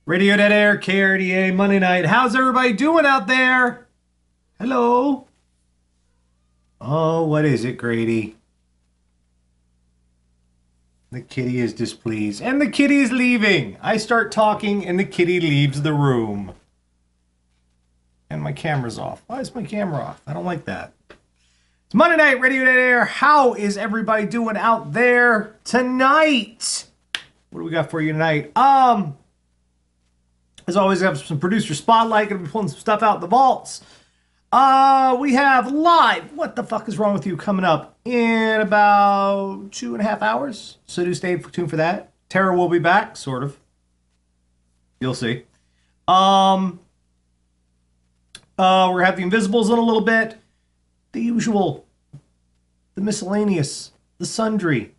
Radio Dead Air, KRDA, Monday night. How's everybody doing out there? Hello? Oh, what is it, Grady? The kitty is displeased. And the kitty is leaving. I start talking and the kitty leaves the room. And my camera's off. Why is my camera off? I don't like that. It's Monday night, Radio Dead Air. How is everybody doing out there tonight? What do we got for you tonight? As always, I have some producer spotlight. Gonna be pulling some stuff out the vaults. We have live What the Fuck is Wrong with You coming up in about 2.5 hours. So do stay tuned for that. Tara will be back, sort of. You'll see. We're gonna have the Invisibles in a little bit. The usual. The miscellaneous. The sundry.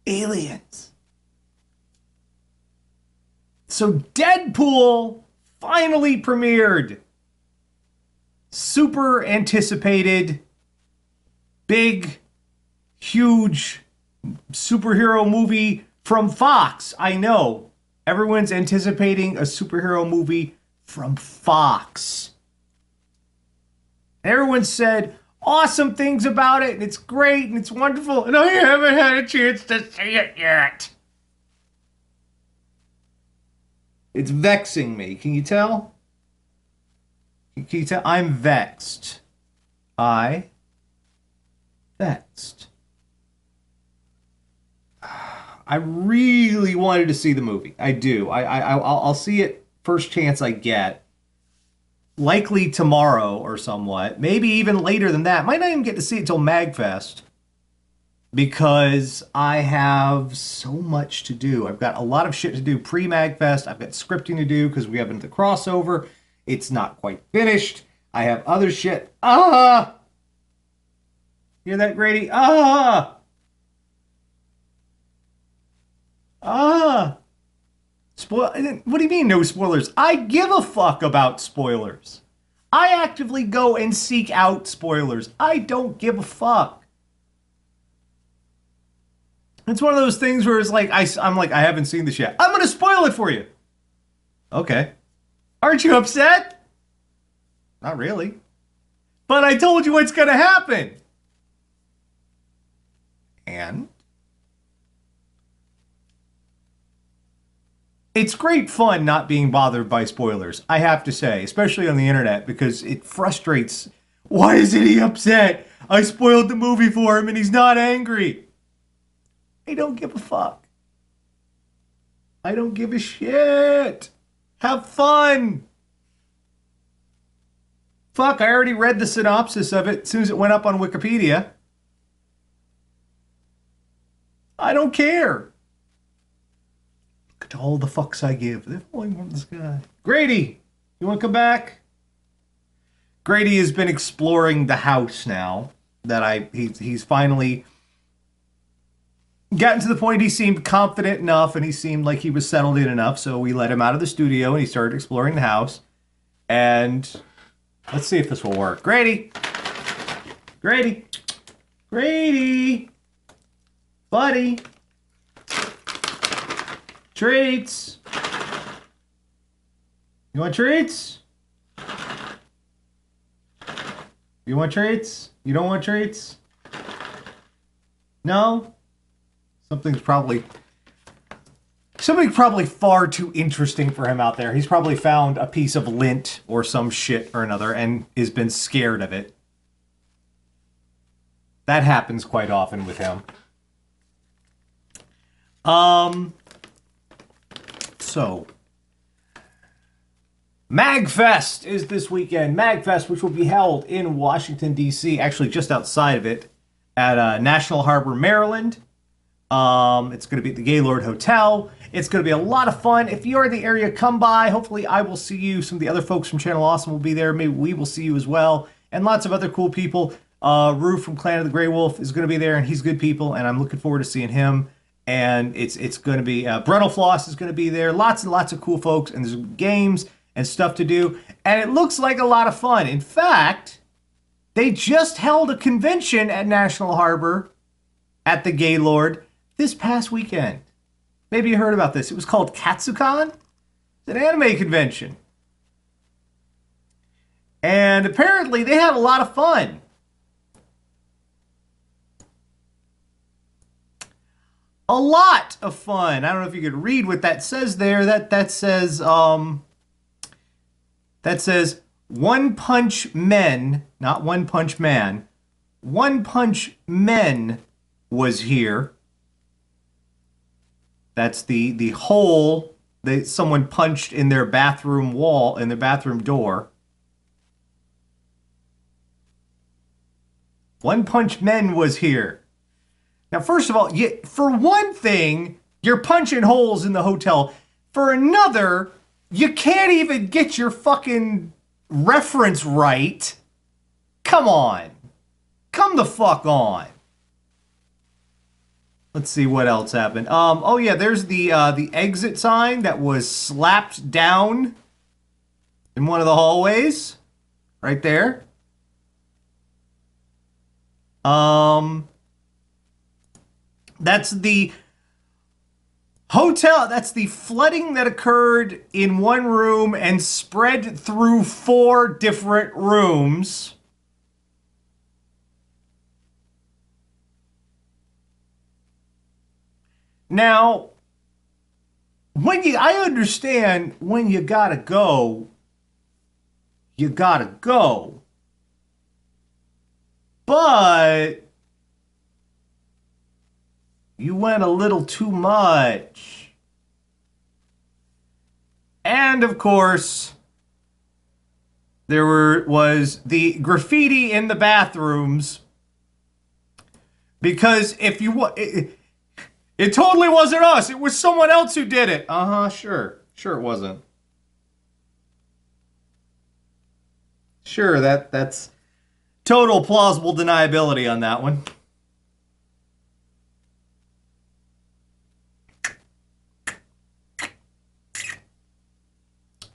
Aliens. So Deadpool finally premiered. Super anticipated, big, huge superhero movie from Fox. I know. Everyone's anticipating a superhero movie from Fox. Everyone said awesome things about it, and it's great, and it's wonderful, and I haven't had a chance to see it yet. It's vexing me. Can you tell? Can you tell? I'm vexed. Vexed. I really wanted to see the movie. I do. I'll see it first chance I get. Likely tomorrow or somewhat. Maybe even later than that. Might not even get to see it till MagFest. Because I have so much to do. I've got a lot of shit to do pre-MagFest. I've got scripting to do because we haven't the crossover. It's not quite finished. I have other shit. Hear that, Grady? What do you mean no spoilers? I give a fuck about spoilers. I actively go and seek out spoilers. I don't give a fuck. It's one of those things where it's like, I'm like, I haven't seen this yet. I'm going to spoil it for you. Okay. Aren't you upset? Not really. But I told you what's going to happen. And? It's great fun not being bothered by spoilers, I have to say, especially on the internet, because it frustrates. Why isn't he upset? I spoiled the movie for him and he's not angry. I don't give a fuck. I don't give a shit. Have fun. Fuck, I already read the synopsis of it as soon as it went up on Wikipedia. I don't care. Look at all the fucks I give. They're falling from the sky. Grady, you want to come back? Grady has been exploring the house now that he's finally gotten to the point he seemed confident enough and he seemed like he was settled in enough, so we let him out of the studio and he started exploring the house. And let's see if this will work. Grady! Grady! Grady! Buddy! Treats! You want treats? You want treats? You don't want treats? No? Something's probably far too interesting for him out there. He's probably found a piece of lint or some shit or another and has been scared of it. That happens quite often with him. So, MagFest is this weekend. MagFest, which will be held in Washington, D.C., actually just outside of it, at National Harbor, Maryland. It's going to be at the Gaylord Hotel. It's going to be a lot of fun. If you're in the area, come by. Hopefully I will see you. Some of the other folks from Channel Awesome will be there. Maybe we will see you as well. And lots of other cool people. Rue from Clan of the Grey Wolf is going to be there, and he's good people, and I'm looking forward to seeing him. And it's going to be, Brettelfloss is going to be there. Lots and lots of cool folks, and there's games and stuff to do. And it looks like a lot of fun. In fact, they just held a convention at National Harbor at the Gaylord this past weekend. Maybe you heard about this. It was called Katsucon. It's an anime convention. And apparently they had a lot of fun. A lot of fun. I don't know if you could read what that says there. That says One Punch Men, not One Punch Man. One Punch Men was here. That's the hole that someone punched in their bathroom wall, in their bathroom door. One Punch Men was here. Now, first of all, for one thing, you're punching holes in the hotel. For another, you can't even get your fucking reference right. Come on. Come the fuck on. Let's see what else happened. Oh yeah, there's the exit sign that was slapped down in one of the hallways. Right there. That's the hotel. That's the flooding that occurred in one room and spread through 4 different rooms. Now, I understand when you gotta go, you gotta go. But you went a little too much. And of course, there was the graffiti in the bathrooms. Because if you it totally wasn't us. It was someone else who did it. Sure. Sure it wasn't. Sure, that's total plausible deniability on that one.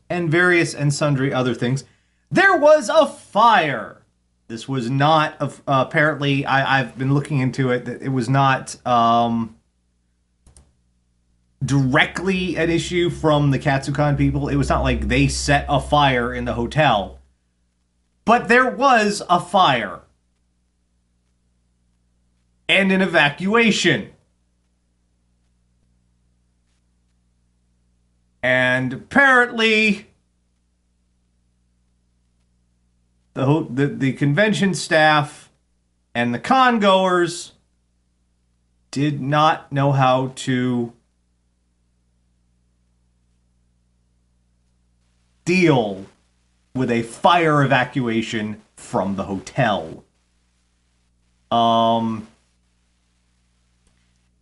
And various and sundry other things. There was a fire. This was not, apparently, I've been looking into it, that it was not directly an issue from the Katsucon people. It was not like they set a fire in the hotel. But there was a fire. And an evacuation. And apparently, the convention staff and the con-goers did not know how to deal with a fire evacuation from the hotel.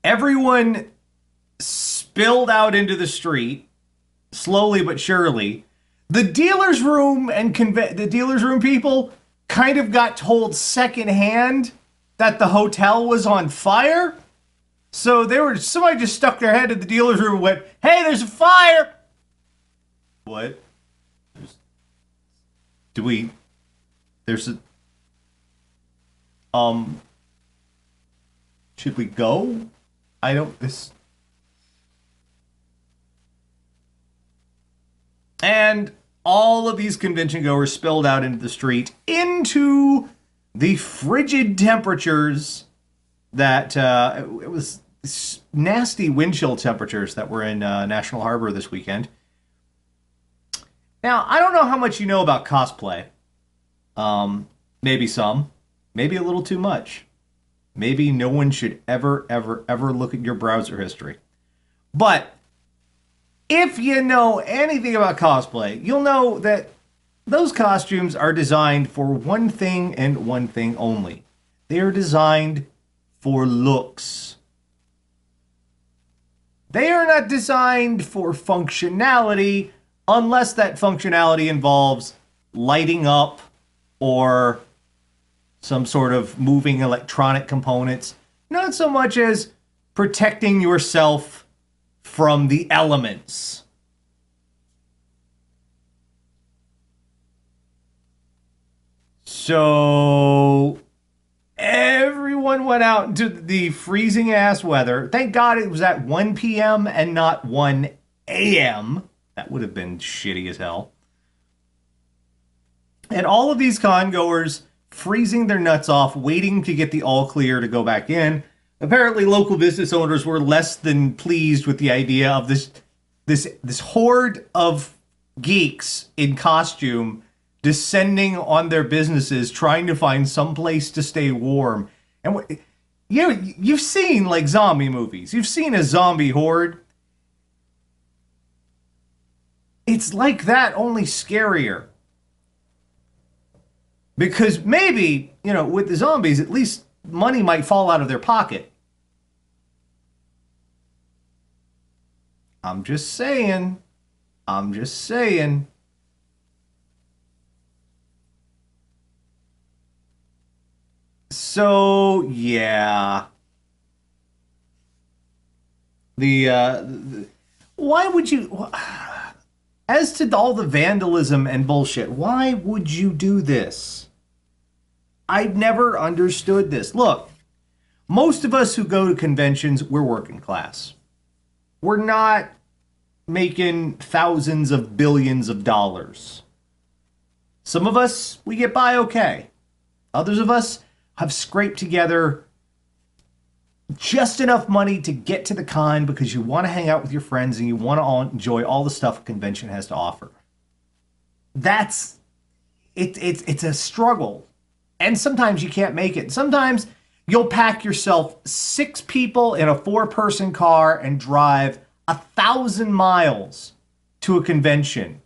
Everyone spilled out into the street, slowly but surely. The dealer's room and the dealer's room people kind of got told secondhand that the hotel was on fire. So somebody just stuck their head in the dealer's room and went, "Hey, there's a fire!" What? Should we go? And all of these convention goers spilled out into the street, into the frigid temperatures that, it was nasty wind chill temperatures that were in National Harbor this weekend. Now, I don't know how much you know about cosplay. Maybe some. Maybe a little too much. Maybe no one should ever, ever, ever look at your browser history. But if you know anything about cosplay, you'll know that those costumes are designed for one thing and one thing only. They are designed for looks. They are not designed for functionality, unless that functionality involves lighting up or some sort of moving electronic components. Not so much as protecting yourself from the elements. So Everyone went out into the freezing ass weather. Thank God it was at 1 p.m. and not 1 a.m. That would have been shitty as hell. And all of these con goers freezing their nuts off, waiting to get the all clear to go back in. Apparently, local business owners were less than pleased with the idea of this horde of geeks in costume descending on their businesses, trying to find some place to stay warm. And you've seen like zombie movies. You've seen a zombie horde. It's like that, only scarier. Because maybe, with the zombies, at least money might fall out of their pocket. I'm just saying. I'm just saying. So, yeah. Why would you... As to all the vandalism and bullshit, why would you do this? I've never understood this. Look, most of us who go to conventions, we're working class. We're not making thousands of billions of dollars. Some of us, we get by okay. Others of us have scraped together just enough money to get to the con because you want to hang out with your friends and you want to enjoy all the stuff a convention has to offer. It's a struggle. And sometimes you can't make it. Sometimes you'll pack yourself 6 people in a 4-person car and drive 1,000 miles to a convention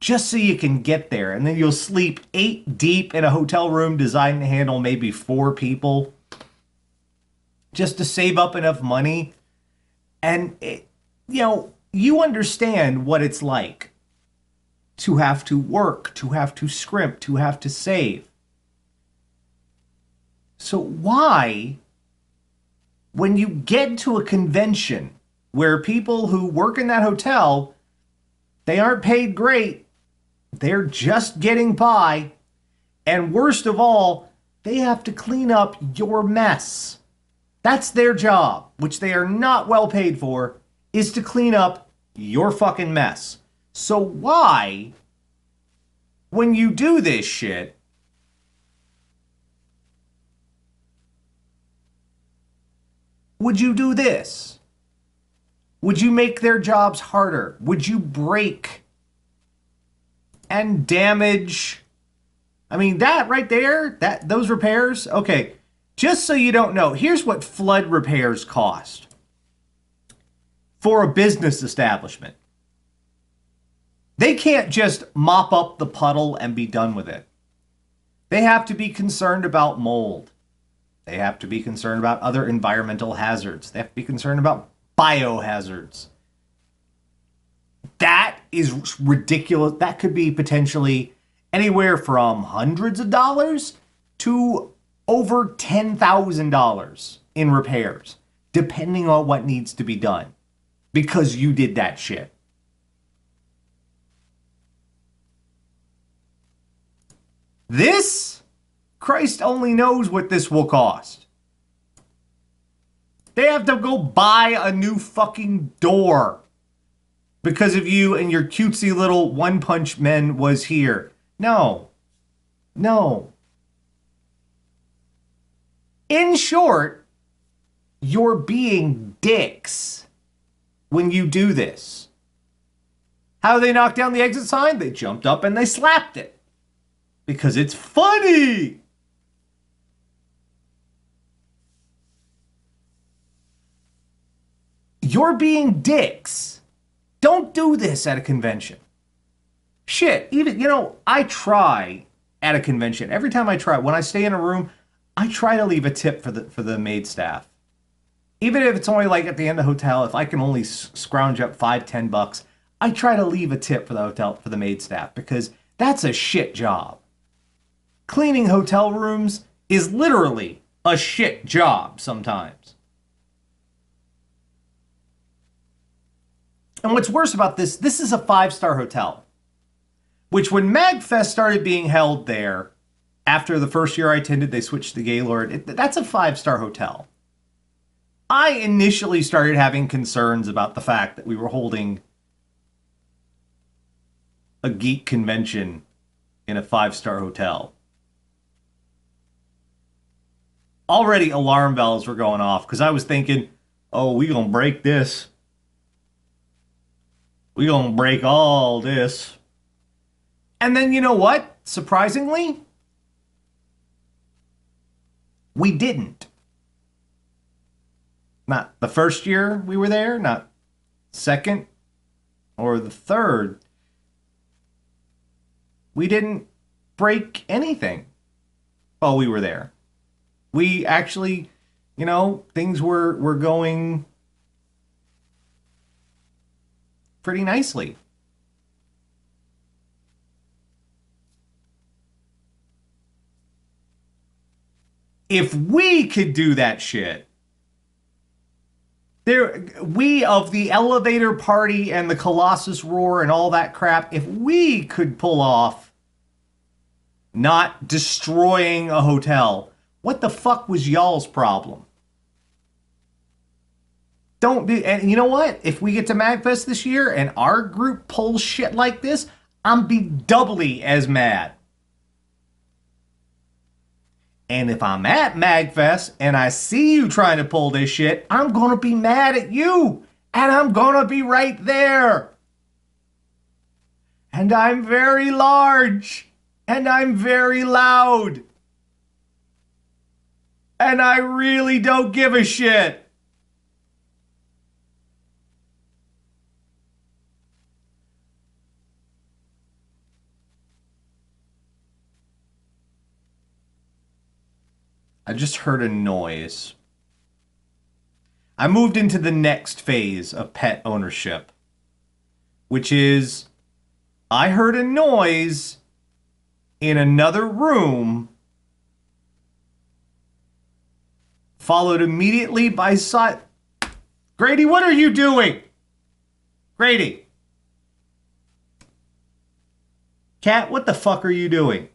just so you can get there. And then you'll sleep 8 deep in a hotel room designed to handle maybe 4 people just to save up enough money. And, you understand what it's like to have to work, to have to scrimp, to have to save. So why, when you get to a convention where people who work in that hotel, they aren't paid great, they're just getting by, and worst of all, they have to clean up your mess. That's their job, which they are not well paid for, is to clean up your fucking mess. So why, when you do this shit, would you do this? Would you make their jobs harder? Would you break and damage? I mean, that right there, those repairs, okay. Just so you don't know, here's what flood repairs cost for a business establishment. They can't just mop up the puddle and be done with it. They have to be concerned about mold. They have to be concerned about other environmental hazards. They have to be concerned about biohazards. That is ridiculous. That could be potentially anywhere from hundreds of dollars to over $10,000 in repairs, depending on what needs to be done, because you did that shit. This, Christ only knows what this will cost. They have to go buy a new fucking door because of you and your cutesy little One Punch Men was here. No. In short, you're being dicks when you do this. How do they knock down the exit sign? They jumped up and they slapped it. Because it's funny. You're being dicks. Don't do this at a convention. Shit, even, I try at a convention. Every time I try, when I stay in a room, I try to leave a tip for the maid staff. Even if it's only like at the end of the hotel, if I can only scrounge up $5-10, I try to leave a tip for the hotel, for the maid staff, because that's a shit job. Cleaning hotel rooms is literally a shit job sometimes. And what's worse about this is a 5-star hotel, which when MagFest started being held there, After the first year I attended, they switched to Gaylord. That's a 5-star hotel. I initially started having concerns about the fact that we were holding a geek convention in a 5-star hotel. Already alarm bells were going off because I was thinking, oh, we gonna break this. We gonna break all this. And then you know what? Surprisingly, we didn't. Not the first year we were there, not second or the third. We didn't break anything while we were there. We actually, you know, things were going pretty nicely. If we could do that shit, we of the elevator party and the Colossus roar and all that crap, if we could pull off not destroying a hotel, what the fuck was y'all's problem? Don't do, and you know what? If we get to MagFest this year and our group pulls shit like this, I'm be doubly as mad. And if I'm at MagFest and I see you trying to pull this shit, I'm going to be mad at you. And I'm going to be right there. And I'm very large. And I'm very loud. And I really don't give a shit. I just heard a noise. I moved into the next phase of pet ownership, which is I heard a noise in another room, followed immediately by Grady, what are you doing? Grady. Cat, what the fuck are you doing?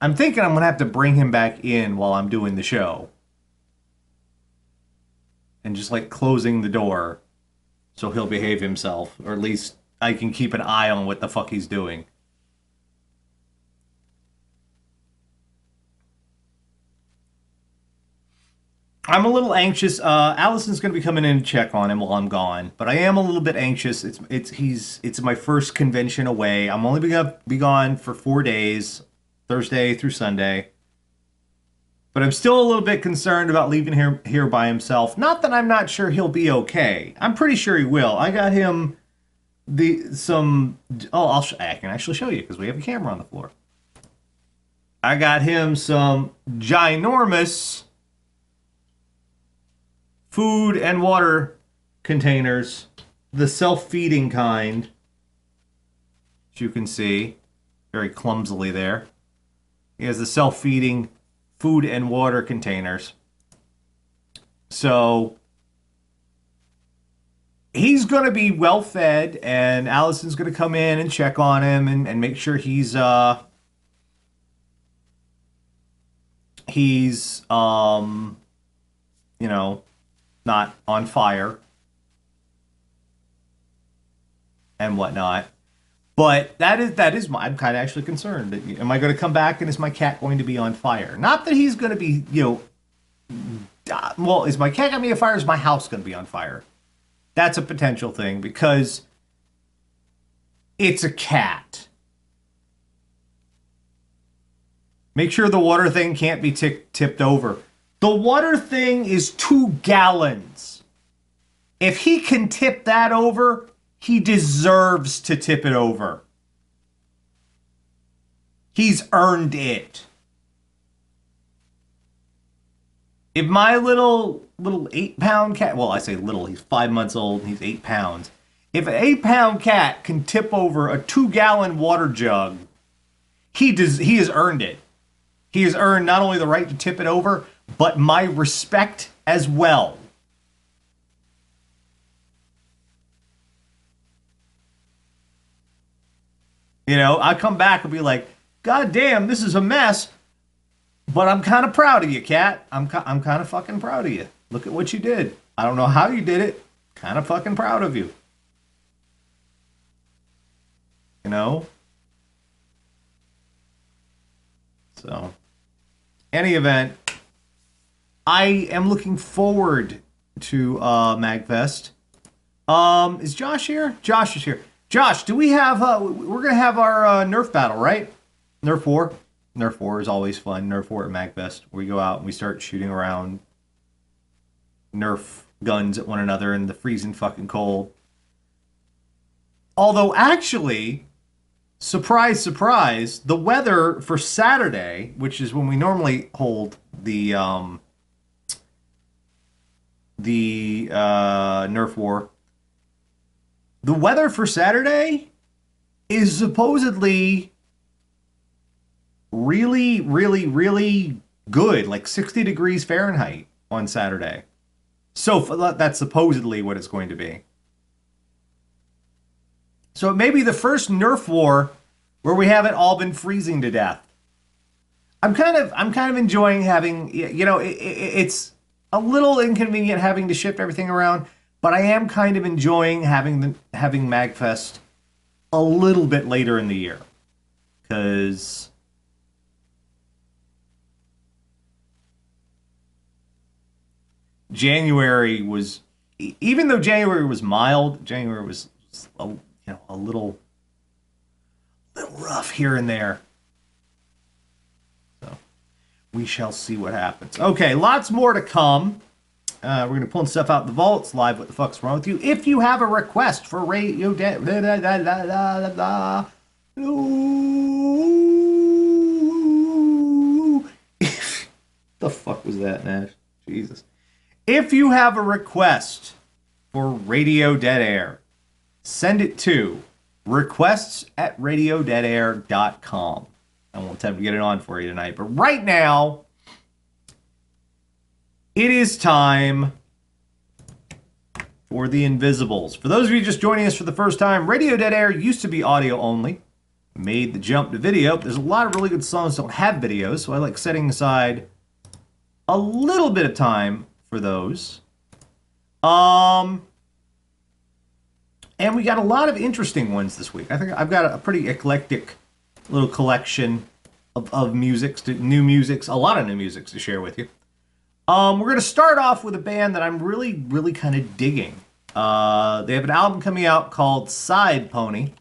I'm thinking I'm going to have to bring him back in while I'm doing the show. And just like closing the door so he'll behave himself. Or at least I can keep an eye on what the fuck he's doing. I'm a little anxious. Allison's going to be coming in to check on him while I'm gone, but I am a little bit anxious. It's my first convention away. I'm only going to be gone for 4 days, Thursday through Sunday. But I'm still a little bit concerned about leaving him here by himself. Not that I'm not sure he'll be okay. I'm pretty sure he will. I got him I can actually show you because we have a camera on the floor. I got him some ginormous food and water containers, the self-feeding kind, as you can see, very clumsily there. He has the self-feeding food and water containers. So he's going to be well fed, and Allison's going to come in and check on him and make sure he's you know, not on fire and whatnot. But I'm kind of actually concerned. Am I going to come back and is my cat going to be on fire? Not that he's going to be, you know, well, is my cat going to be on fire or is my house going to be on fire? That's a potential thing because it's a cat. Make sure the water thing can't be tipped over. The water thing is 2 gallons. If he can tip that over, he deserves to tip it over. He's earned it. If my little 8-pound cat, well, I say little, he's 5 months old, and he's 8 pounds. If an 8-pound cat can tip over a 2-gallon water jug, He has earned it. He has earned not only the right to tip it over, but my respect as well. You know, I come back and be like, God damn, this is a mess, but I'm kind of proud of you, Cat. I'm kind of fucking proud of you. Look at what you did. I don't know how you did it. Kind of fucking proud of you. You know? So, any event, I am looking forward to MagFest. Is Josh here? Josh is here. Josh, do we have? We're gonna have our Nerf battle, right? Nerf War. Nerf War is always fun. Nerf War at MagFest. We go out and we start shooting around Nerf guns at one another in the freezing fucking cold. Although, actually, surprise, surprise, the weather for Saturday, which is when we normally hold the Nerf War, the weather for Saturday is supposedly really, really, really good, like 60 degrees Fahrenheit on Saturday. So that's supposedly what it's going to be. So it may be the first Nerf War where we haven't all been freezing to death. I'm kind of enjoying having, you know, it's a little inconvenient having to shift everything around, but I am kind of enjoying having MagFest a little bit later in the year, because January was, even though January was mild, January was a little rough here and there. So we shall see what happens. Okay, lots more to come. We're going to pull stuff out the vaults live. What the fuck's wrong with you? If you have a request for radio, the fuck was that, Nash? Jesus. If you have a request for Radio Dead Air, send it to requests@radiodeadair.com. I won't attempt to get it on for you tonight. But right now, it is time for the Invisibles. For those of you just joining us for the first time, Radio Dead Air used to be audio only. Made the jump to video. There's a lot of really good songs that don't have videos, so I like setting aside a little bit of time for those. And we got a lot of interesting ones this week. I think I've got a pretty eclectic little collection of musics, new musics, a lot of new musics to share with you. We're going to start off with a band that I'm really, really kind of digging. They have an album coming out called Side Pony.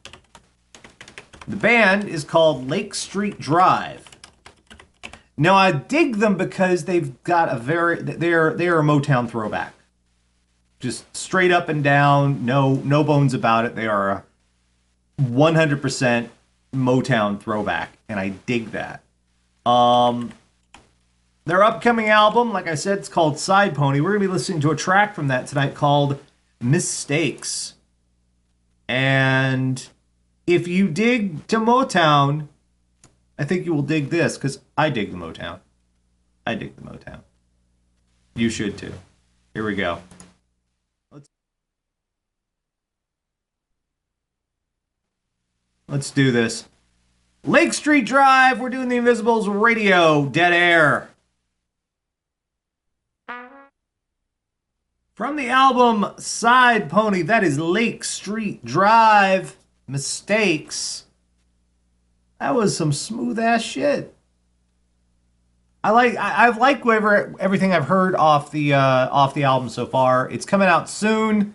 The band is called Lake Street Drive. Now, I dig them because they've got they're a Motown throwback. Just straight up and down, no bones about it. They are a 100% Motown throwback, and I dig that. Their upcoming album, like I said, it's called Side Pony. We're going to be listening to a track from that tonight called Mistakes. And if you dig to Motown, I think you will dig this, because I dig the Motown. I dig the Motown. You should too. Here we go. Let's do this. Lake Street Drive, we're doing the Invisibles Radio Dead Air. From the album Side Pony, that is Lake Street Drive, Mistakes. That was some smooth ass shit. I like everything I've heard off the album so far. It's coming out soon.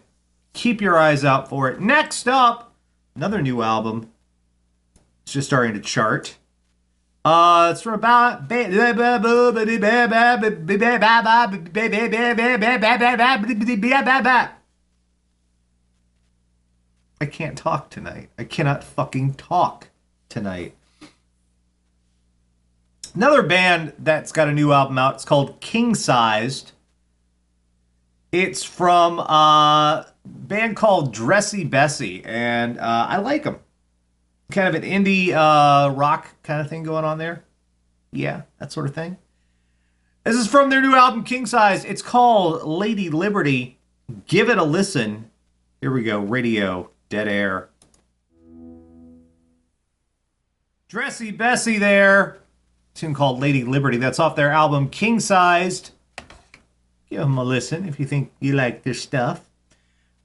Keep your eyes out for it. Next up, another new album. It's just starting to chart. It's from about I can't talk tonight. I cannot fucking talk tonight. Another band that's got a new album out. It's called King Sized. It's from a band called Dressy Bessie, and I like them. kind of an indie rock kind of thing going on there. Yeah, that sort of thing. This is from their new album, King Size. It's called Lady Liberty. Give it a listen. Here we go. Radio, dead air. Dressy Bessie there. Tune called Lady Liberty. That's off their album, King Sized. Give them a listen if you think you like their stuff.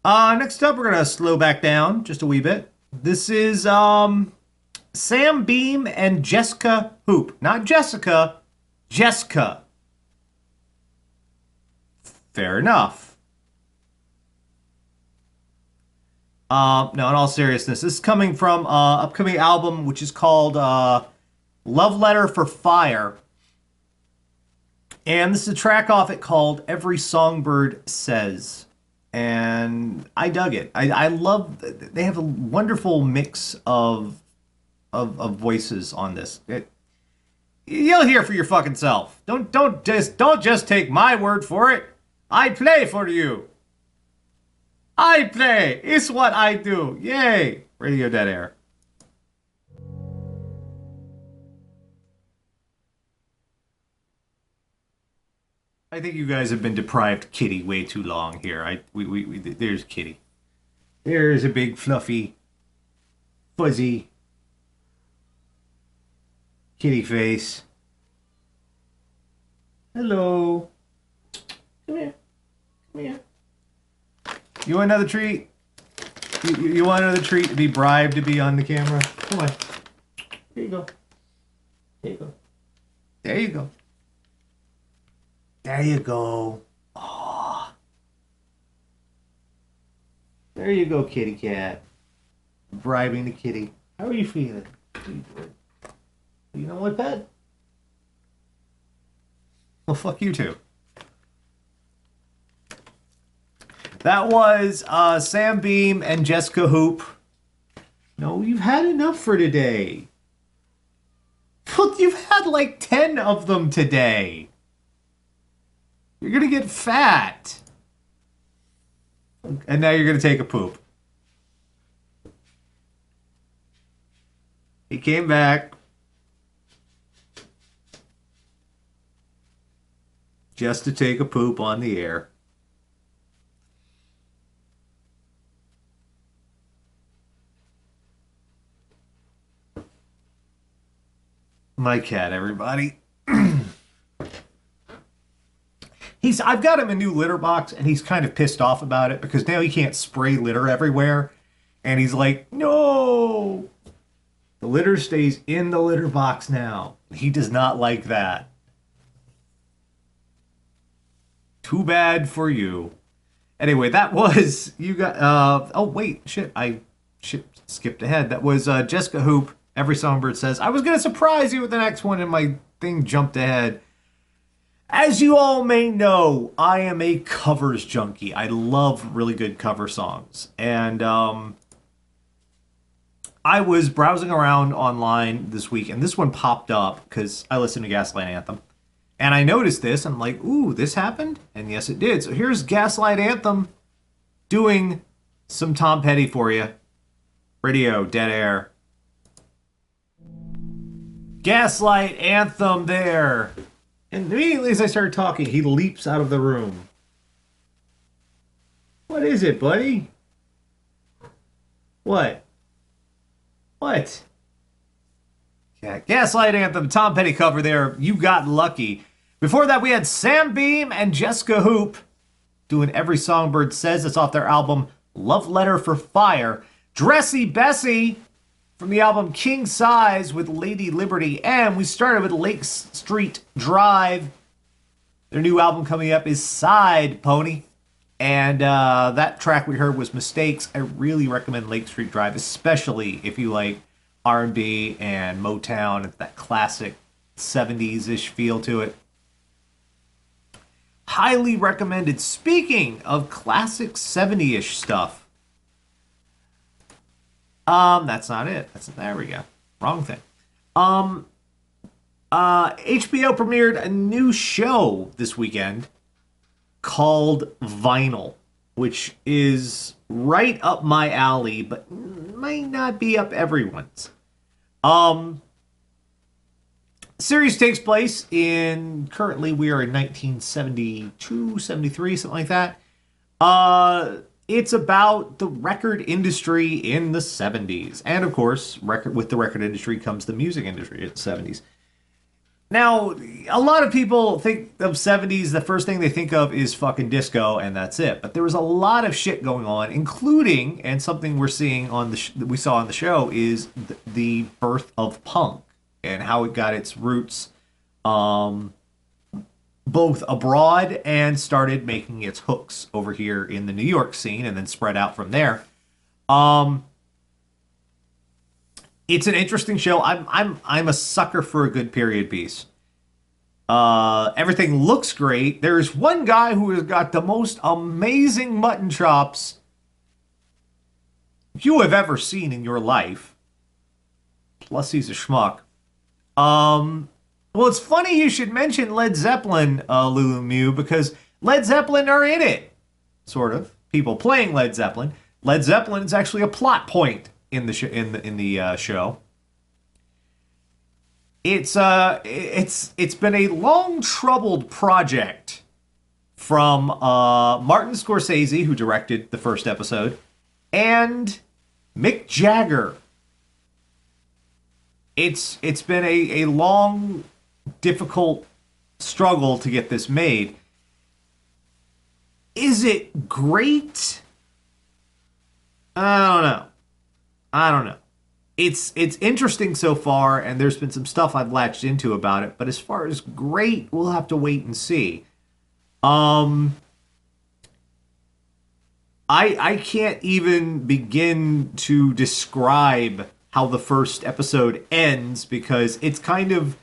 Next up, we're going to slow back down just a wee bit. This is Sam Beam and Jessica Hoop. Not Jessica, Jessica. Fair enough. No, in all seriousness, this is coming from upcoming album, which is called Love Letter for Fire. And this is a track off it called Every Songbird Says. And I dug it. I love, they have a wonderful mix of voices on this. You'll hear for your fucking self. Don't just take my word for it. I play for you. I play. It's what I do. Yay. Radio Dead Air. I think you guys have been deprived Kitty way too long here. There's Kitty. There's a big fluffy, fuzzy kitty face. Hello. Come here. Come here. You want another treat? You want another treat to be bribed to be on the camera? Come on. Here you go. There you go. There you go. There you go. Aww. There you go, kitty cat. Bribing the kitty. How are you feeling? You know what, pet? Well, fuck you too. That was Sam Beam and Jessica Hoop. No, you've had enough for today. You've had like 10 of them today. You're gonna get fat. And now you're gonna take a poop. He came back. Just to take a poop on the air. My cat, everybody. I've got him a new litter box, and he's kind of pissed off about it because now he can't spray litter everywhere. And he's like, no! The litter stays in the litter box now. He does not like that. Too bad for you. Anyway, that was, you got, oh wait, shit, I skipped ahead. That was Jessica Hoop, Every Songbird Says. I was going to surprise you with the next one, and my thing jumped ahead. As you all may know, I am a covers junkie. I love really good cover songs. And I was browsing around online this week, and this one popped up because I listened to Gaslight Anthem. And I noticed this, and I'm like, ooh, this happened? And yes, it did. So here's Gaslight Anthem doing some Tom Petty for you. Radio, dead air. Gaslight Anthem there. And immediately as I started talking, he leaps out of the room. What is it, buddy? What? What? Yeah, Gaslight Anthem, Tom Petty cover there. You got lucky. Before that, we had Sam Beam and Jessica Hoop doing Every Songbird Says. It's off their album Love Letter for Fire. Dressy Bessie from the album King Size with Lady Liberty. And we started with Lake Street Drive. Their new album coming up is Side Pony. And that track we heard was Mistakes. I really recommend Lake Street Drive, especially if you like R&B and Motown. It's that classic 70s-ish feel to it. Highly recommended. Speaking of classic 70s-ish stuff. That's not it. There we go. Wrong thing. HBO premiered a new show this weekend called Vinyl, which is right up my alley, but might not be up everyone's. Um, series takes place in, currently we are in 1972, 73, something like that. It's about the record industry in the 70s. And of course, with the record industry comes the music industry in the 70s. Now, a lot of people think of 70s, the first thing they think of is fucking disco, and that's it. But there was a lot of shit going on, including, and something we're seeing on that we saw on the show, is the birth of punk and how it got its roots, um, both abroad and started making its hooks over here in the New York scene, and then spread out from there. Um, it's an interesting show. I'm a sucker for a good period piece. Everything looks great. There's one guy who has got the most amazing mutton chops you have ever seen in your life. Plus, he's a schmuck. Well, it's funny you should mention Led Zeppelin, Lulu Mew, because Led Zeppelin are in it. Sort of. People playing Led Zeppelin. Led Zeppelin is actually a plot point in the show. It's been a long troubled project from Martin Scorsese, who directed the first episode, and Mick Jagger. It's been a long, difficult struggle to get this made. Is it great? I don't know. It's interesting so far, and there's been some stuff I've latched into about it. But as far as great, we'll have to wait and see. I can't even begin to describe how the first episode ends because it's kind of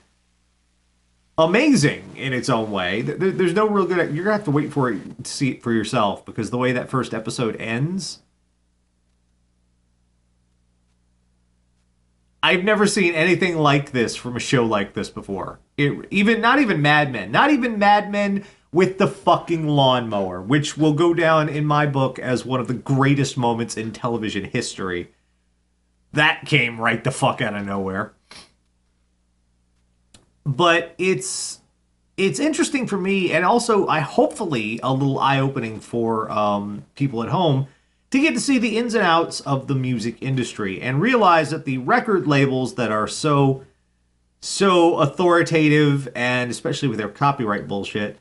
amazing in its own way. There's no real good. You're gonna have to wait for it to see it for yourself because the way that first episode ends, I've never seen anything like this from a show like this before. Not even Mad Men, not even Mad Men with the fucking lawnmower, which will go down in my book as one of the greatest moments in television history. That came right the fuck out of nowhere. But it's interesting for me, and also I hopefully a little eye opening for people at home to get to see the ins and outs of the music industry and realize that the record labels that are so authoritative, and especially with their copyright bullshit,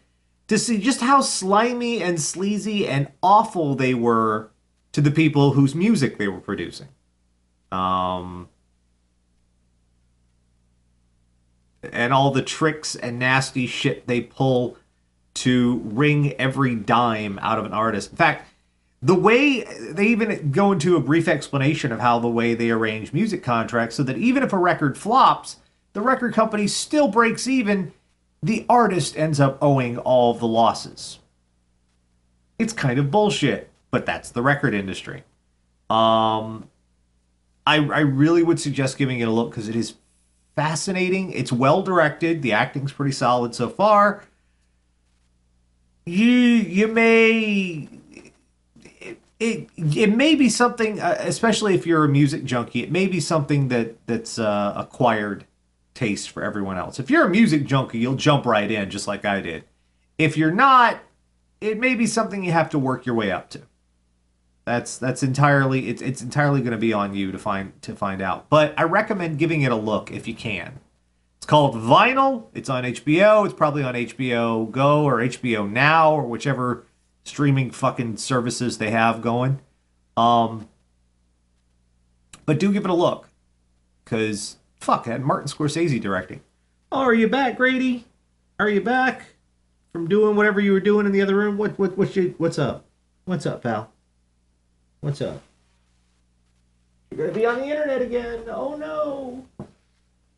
to see just how slimy and sleazy and awful they were to the people whose music they were producing. And all the tricks and nasty shit they pull to wring every dime out of an artist. In fact, the way they even go into a brief explanation of how the way they arrange music contracts so that even if a record flops, the record company still breaks even, the artist ends up owing all of the losses. It's kind of bullshit, but that's the record industry. I really would suggest giving it a look because it is fascinating. It's well directed. The acting's pretty solid so far. You may it may be something, especially if you're a music junkie. It may be something that's acquired taste for everyone else. If you're a music junkie, you'll jump right in, just like I did. If you're not, it may be something you have to work your way up to. That's entirely it's entirely going to be on you to find out. But I recommend giving it a look if you can. It's called Vinyl. It's on HBO. It's probably on HBO Go or HBO Now or whichever streaming fucking services they have going. But do give it a look, cause fuck, had Martin Scorsese directing. Oh, are you back, Grady? Are you back from doing whatever you were doing in the other room? What's up? What's up, pal? What's up? You're gonna be on the internet again. Oh no.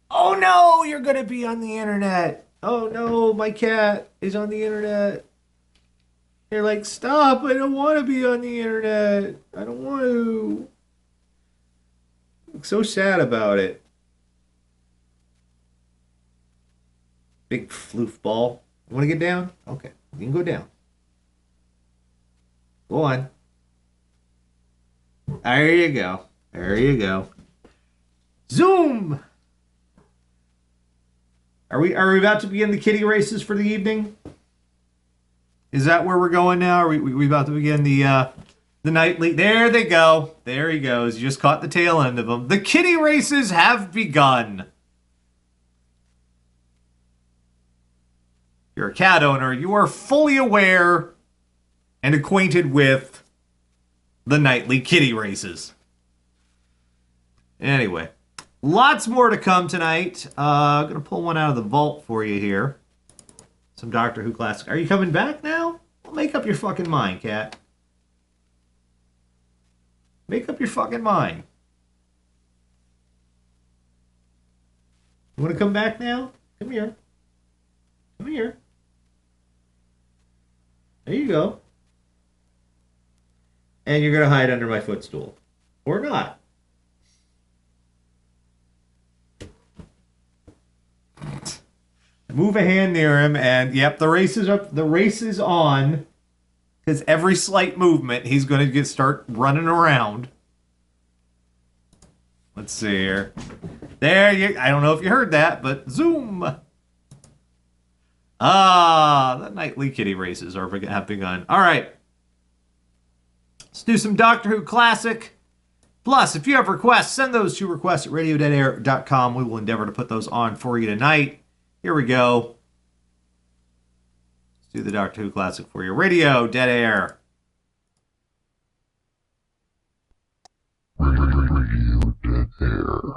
Oh no, you're gonna be on the internet. Oh no, my cat is on the internet. You're like, stop, I don't want to be on the internet. I don't want to. I'm so sad about it. Big floof ball. You want to get down? Okay, you can go down. Go on. There you go. There you go. Zoom! Are we about to begin the kitty races for the evening? Is that where we're going now? Are we about to begin the nightly? There they go. There he goes. You just caught the tail end of them. The kitty races have begun. If you're a cat owner, you are fully aware and acquainted with the nightly kitty races. Anyway, lots more to come tonight. I'm going to pull one out of the vault for you here. Some Doctor Who classic. Are you coming back now? Well, make up your fucking mind, cat. Make up your fucking mind. You want to come back now? Come here. Come here. There you go. And you're going to hide under my footstool. Or not. Move a hand near him, and yep, the race is up. The race is on. Because every slight movement, he's going to start running around. Let's see here. There you. I don't know if you heard that, but zoom. The nightly kitty races have begun. All right. Let's do some Doctor Who classic. Plus, if you have requests, send those to requests@radiodeadair.com. We will endeavor to put those on for you tonight. Here we go. Let's do the Doctor Who classic for you. Radio Dead Air. Radio Dead Air.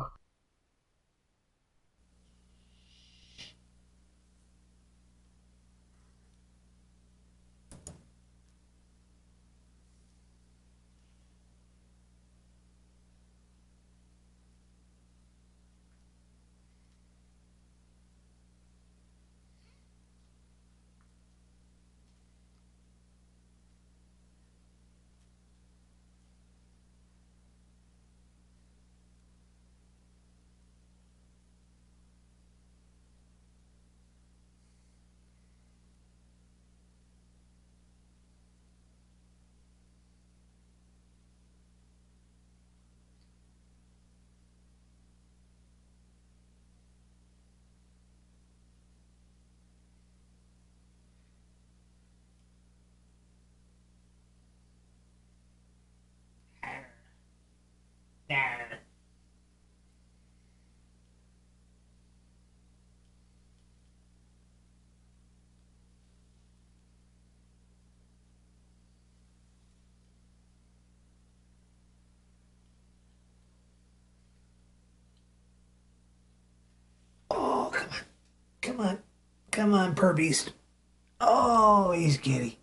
Oh, come on. Come on. Come on, purr beast. Oh, he's giddy.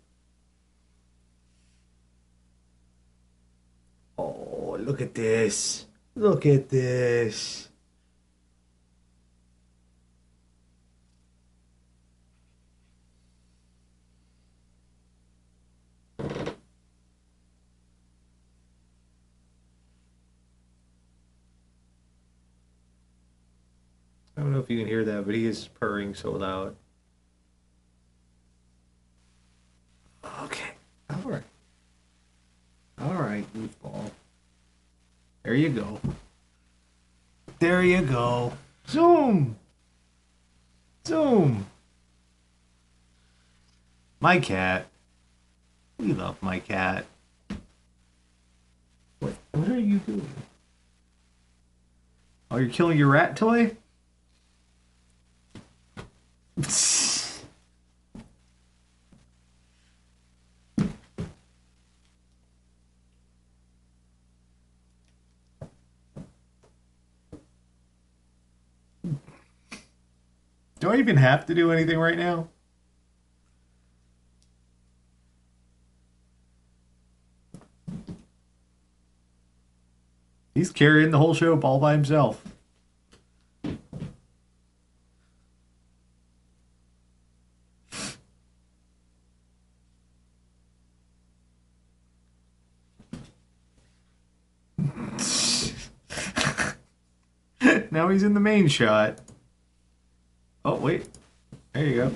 Oh, look at this. Look at this. I don't know if you can hear that, but he is purring so loud. Okay. All right. All right, goofball. There you go. There you go. Zoom. Zoom. My cat. We love my cat. What are you doing? Oh, you're killing your rat toy? Do I even have to do anything right now? He's carrying the whole show all by himself. Now he's in the main shot. Oh, wait. There you go.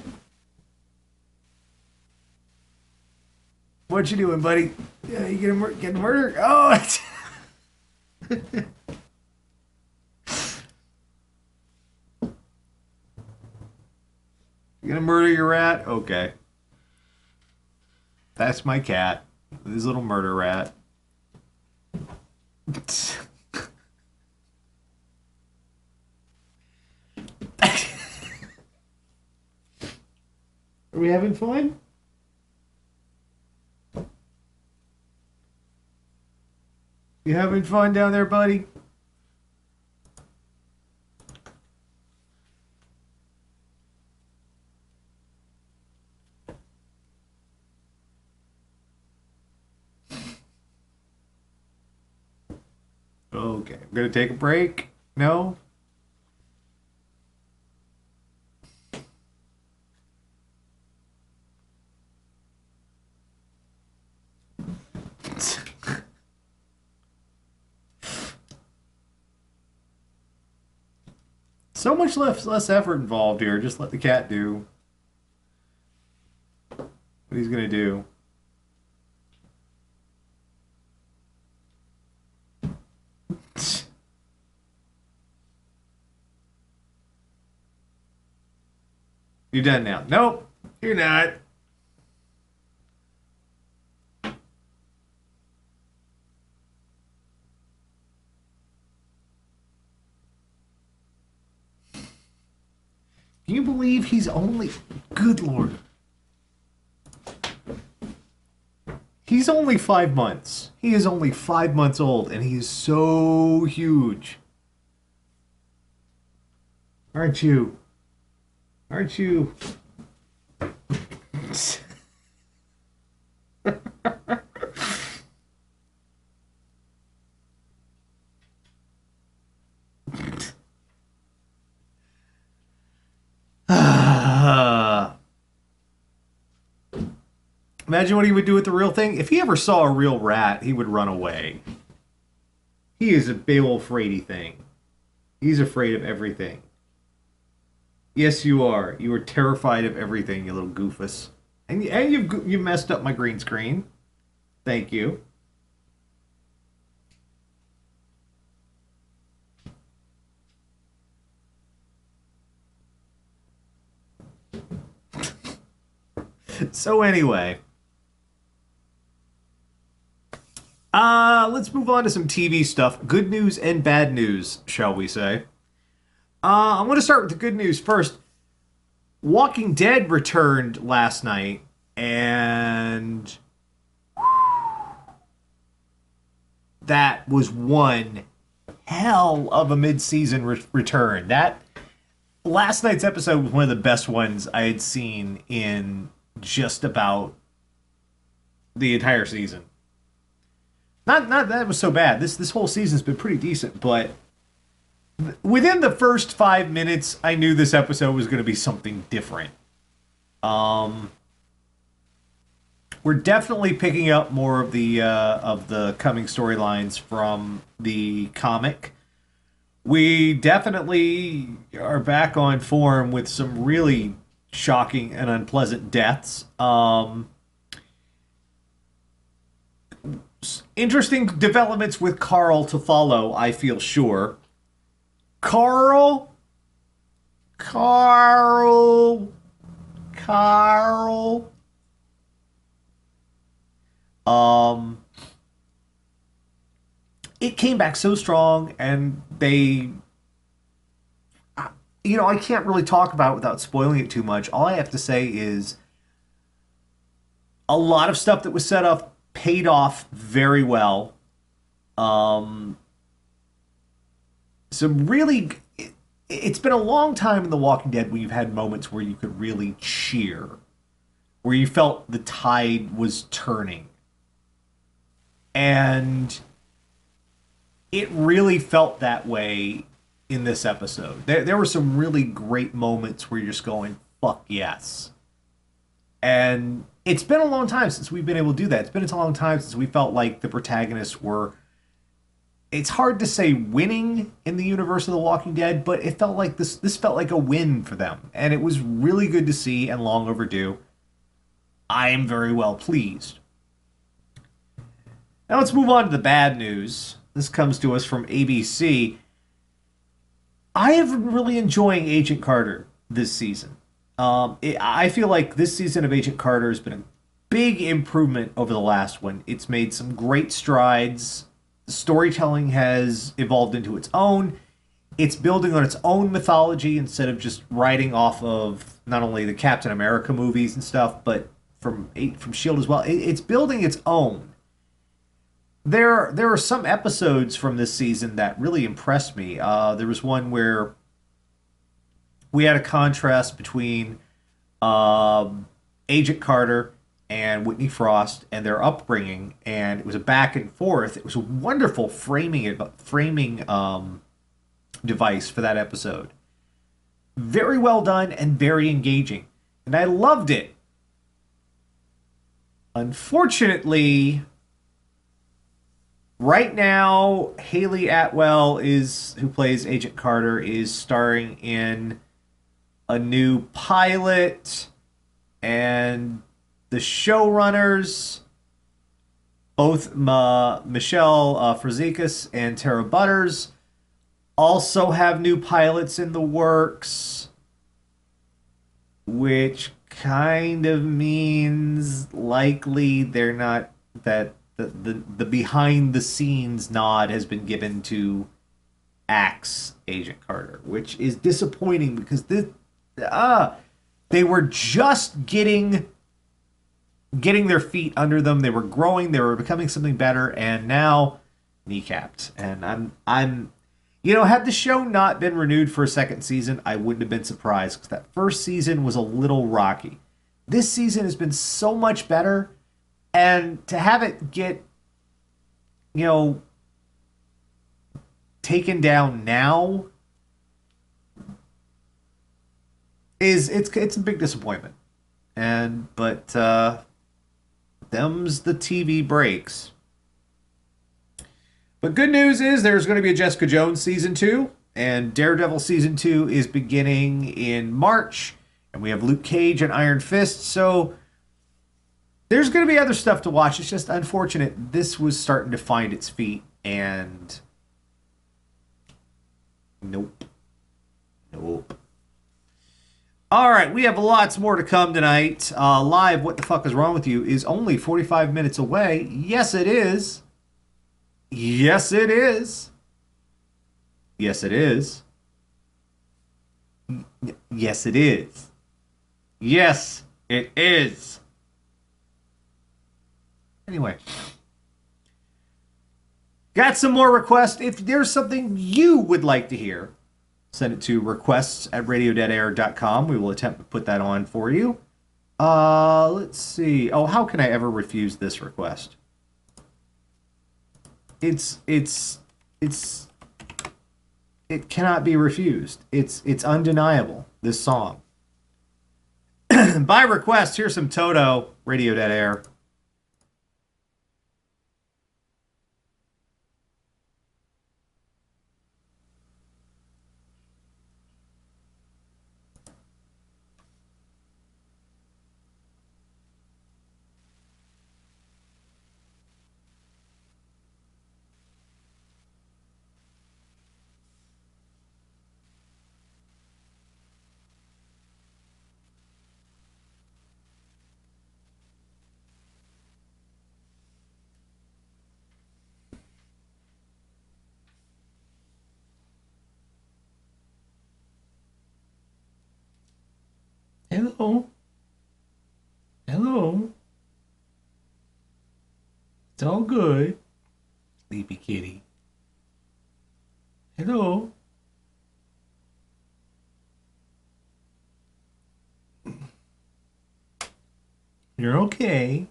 What you doing, buddy? Yeah, you getting murdered? Oh, it's... You gonna murder your rat? Okay. That's my cat. This little murder rat. Are we having fun? You having fun down there, buddy? Okay, I'm gonna take a break. No? So much less effort involved here. Just let the cat do what he's gonna do. You're done now. Nope, you're not. Can you believe he's only... Good Lord. He's only 5 months. He is only 5 months old, and he is so huge. Aren't you? Aren't you? Imagine what he would do with the real thing. If he ever saw a real rat, he would run away. He is a Beowulf fraidy thing. He's afraid of everything. Yes, you are. You are terrified of everything, you little goofus. And you messed up my green screen. Thank you. So anyway, let's move on to some TV stuff. Good news and bad news, shall we say. I'm going to start with the good news first. Walking Dead returned last night, and that was one hell of a mid-season return. That last night's episode was one of the best ones I had seen in just about the entire season. Not that it was so bad. This whole season's been pretty decent, but within the first 5 minutes, I knew this episode was going to be something different. We're definitely picking up more of the coming storylines from the comic. We definitely are back on form with some really shocking and unpleasant deaths. Interesting developments with Carl to follow, I feel sure. Carl. It came back so strong, and they, I can't really talk about it without spoiling it too much. All I have to say is a lot of stuff that was set up paid off very well. Some really, it's been a long time in The Walking Dead where you've had moments where you could really cheer, where you felt the tide was turning. And it really felt that way in this episode. There were some really great moments where you're just going, fuck yes. And it's been a long time since we've been able to do that. It's been a long time since we felt like the protagonists were... It's hard to say winning in the universe of The Walking Dead, but it felt like this felt like a win for them. And it was really good to see and long overdue. I am very well pleased. Now let's move on to the bad news. This comes to us from ABC. I have been really enjoying Agent Carter this season. I feel like this season of Agent Carter has been a big improvement over the last one. It's made some great strides. The storytelling has evolved into its own. It's building on its own mythology instead of just writing off of not only the Captain America movies and stuff, but from Shield as well. It's building its own. There are some episodes from this season that really impressed me. There was one where we had a contrast between Agent Carter and Whitney Frost and their upbringing, and it was a back and forth. It was a wonderful framing device for that episode. Very well done and very engaging, and I loved it. Unfortunately, right now, Haley Atwell is who plays Agent Carter is starring in a new pilot, and the showrunners, both Michelle Frazikis and Tara Butters, also have new pilots in the works, which kind of means likely they're not that the behind the scenes nod has been given to Axe Agent Carter, which is disappointing because they were just getting their feet under them. They were growing. They were becoming something better, and now kneecapped. And I'm had the show not been renewed for a second season, I wouldn't have been surprised because that first season was a little rocky. This season has been so much better, and to have it get taken down now it's a big disappointment. But them's the TV breaks. But good news is there's going to be a Jessica Jones season 2, and Daredevil season 2 is beginning in March, and we have Luke Cage and Iron Fist, so there's going to be other stuff to watch. It's just unfortunate this was starting to find its feet, and nope. All right, we have lots more to come tonight. Live What the Fuck Is Wrong With You is only 45 minutes away. Yes, it is. Yes, it is. Yes, it is. Yes, it is. Yes, it is. Anyway. Got some more requests. If there's something you would like to hear, send it to requests@radiodeadair.com. We will attempt to put that on for you. Let's see. Oh, how can I ever refuse this request? It cannot be refused. It's undeniable, this song. By request, here's some Toto, Radio Dead Air. Hello. Hello. It's all good. Sleepy kitty. Hello. You're okay.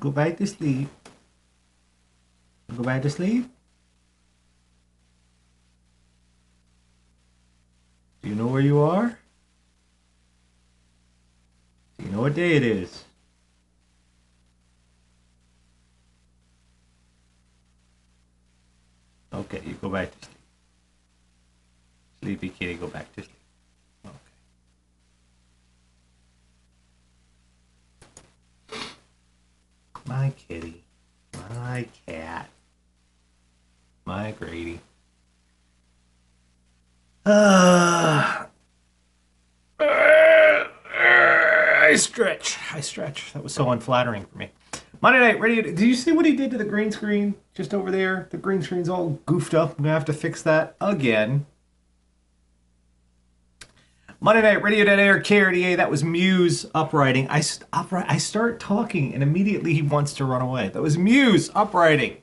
Go back to sleep. Go back to sleep. Do you know where you are? Do you know what day it is? Okay, you go back to sleep. Sleepy kitty, go back to sleep. Okay. My kitty. My cat. My Grady. stretch. I stretch. That was so unflattering for me. Monday Night Radio. Did you see what he did to the green screen just over there? The green screen's all goofed up. I'm going to have to fix that again. Monday Night Radio Dead Air KRDA. That was Muse Uprising. I start talking and immediately he wants to run away. That was Muse Uprising.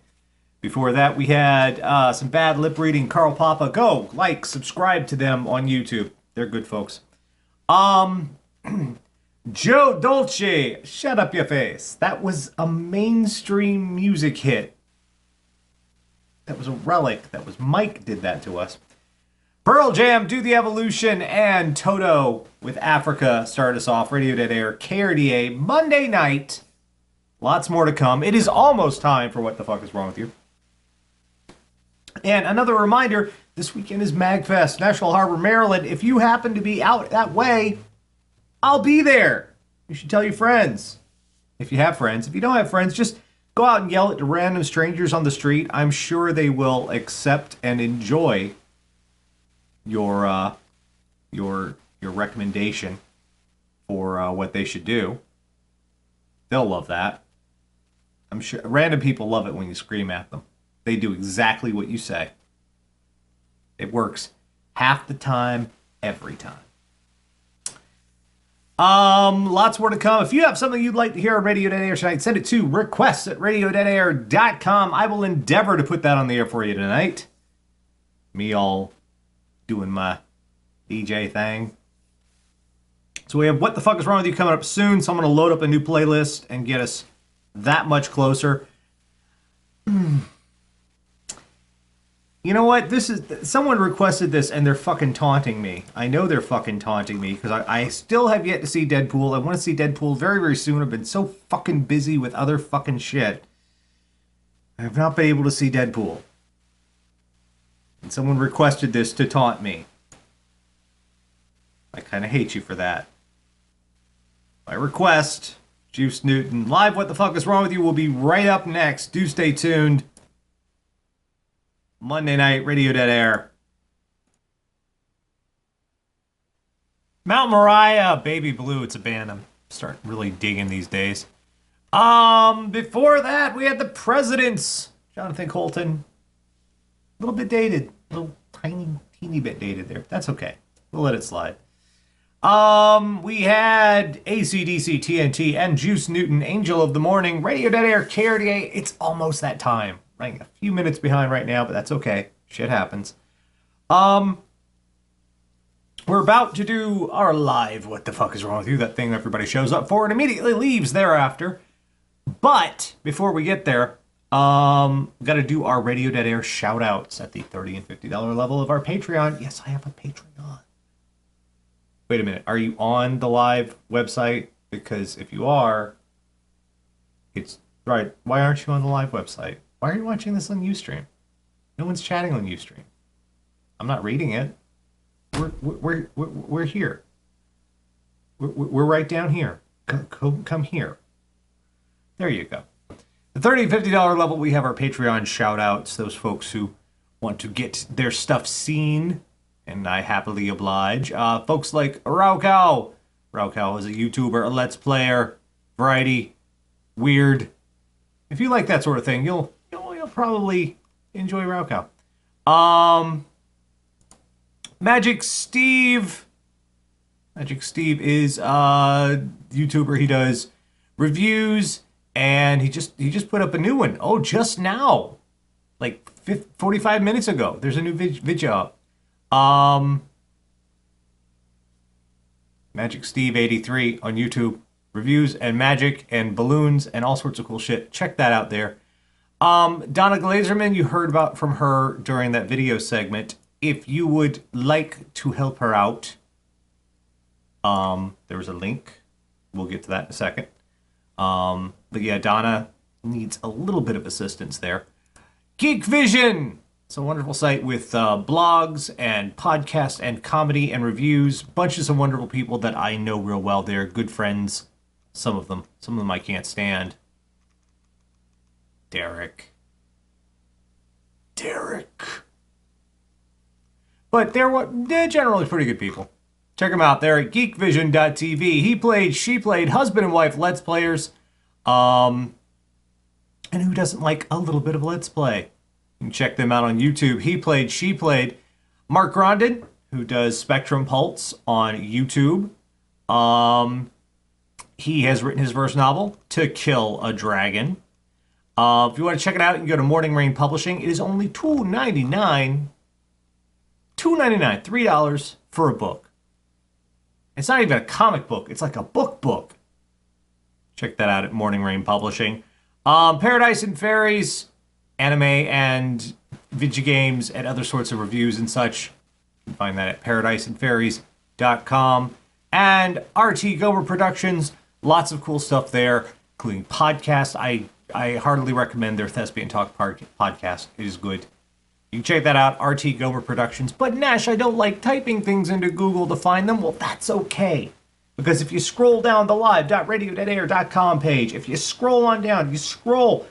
Before that, we had some bad lip reading. Carl Papa. Go like, subscribe to them on YouTube. They're good folks. Joe Dolce, shut up your face. That was a mainstream music hit. That was a relic. That was Mike did that to us. Pearl Jam, Do the Evolution, and Toto with Africa started us off. Radio Dead Air, KRDA, Monday night. Lots more to come. It is almost time for What the Fuck is Wrong with You. And another reminder, this weekend is MagFest, National Harbor, Maryland. If you happen to be out that way, I'll be there. You should tell your friends. If you have friends. If you don't have friends, just go out and yell at random strangers on the street. I'm sure they will accept and enjoy your recommendation for what they should do. They'll love that. I'm sure random people love it when you scream at them. They do exactly what you say. It works half the time, every time. Lots more to come. If you have something you'd like to hear on Radio Dead Air tonight, send it to requests@radiodeadair.com. I will endeavor to put that on the air for you tonight. Me all doing my DJ thing. So we have What the Fuck is Wrong with You coming up soon. So I'm going to load up a new playlist and get us that much closer. You know what? This is someone requested this and they're fucking taunting me. I know they're fucking taunting me because I still have yet to see Deadpool. I want to see Deadpool very, very soon. I've been so fucking busy with other fucking shit. I have not been able to see Deadpool. And someone requested this to taunt me. I kind of hate you for that. My request, Juice Newton. Live What the Fuck is Wrong with You will be right up next. Do stay tuned. Monday night, Radio Dead Air. Mount Moriah, Baby Blue. It's a band I'm starting really digging these days. Before that, we had The Presidents. Jonathan Colton. A little bit dated. A little teeny bit dated there. That's okay. We'll let it slide. We had AC/DC, TNT, and Juice Newton, Angel of the Morning, Radio Dead Air, KRDA. It's almost that time. Running a few minutes behind right now, but that's okay. Shit happens. We're about to do our live What the Fuck is Wrong with You, that thing everybody shows up for and immediately leaves thereafter. But before we get there, got to do our Radio Dead Air shout-outs at the $30 and $50 level of our Patreon. Yes, I have a Patreon. Wait a minute. Are you on the live website? Because if you are, it's right. Why aren't you on the live website? Why are you watching this on Ustream? No one's chatting on Ustream. I'm not reading it. We're here. We're right down here. Come here. There you go. The $30 and $50 level, we have our Patreon shout-outs. Those folks who want to get their stuff seen, and I happily oblige. Folks like Raukau. Raukau is a YouTuber, a Let's Player, variety, weird. If you like that sort of thing, you'll probably enjoy Raukau. Magic Steve. Magic Steve is a YouTuber. He does reviews, and he just put up a new one. Oh, just now, like 45 minutes ago. There's a new video up. Magic Steve 83 on YouTube. Reviews and magic and balloons and all sorts of cool shit. Check that out there. Donna Glazerman, you heard about from her during that video segment. If you would like to help her out, there was a link. We'll get to that in a second. But yeah, Donna needs a little bit of assistance there. Geek Vision. It's a wonderful site with blogs and podcasts and comedy and reviews. Bunches of wonderful people that I know real well. They're good friends. Some of them I can't stand. Derek. But they're generally pretty good people. Check them out. They're at geekvision.tv. He played, she played, husband and wife Let's Players. And who doesn't like a little bit of Let's Play? You can check them out on YouTube. He played, she played. Mark Grondin, who does Spectrum Pulse on YouTube. He has written his first novel, To Kill a Dragon. If you want to check it out, you can go to Morning Rain Publishing. It is only $2.99. $2.99, $3 for a book. It's not even a comic book. It's like a book. Check that out at Morning Rain Publishing. Paradise and Fairies, anime and video games, and other sorts of reviews and such. You can find that at paradiseandfairies.com. And RT Gomer Productions, lots of cool stuff there, including podcasts. I heartily recommend their Thespian Talk podcast. It is good. You can check that out, RT Gomer Productions. But Nash, I don't like typing things into Google to find them. Well, that's okay. Because if you scroll down the live.radio.air.com page, if you scroll on down, you scroll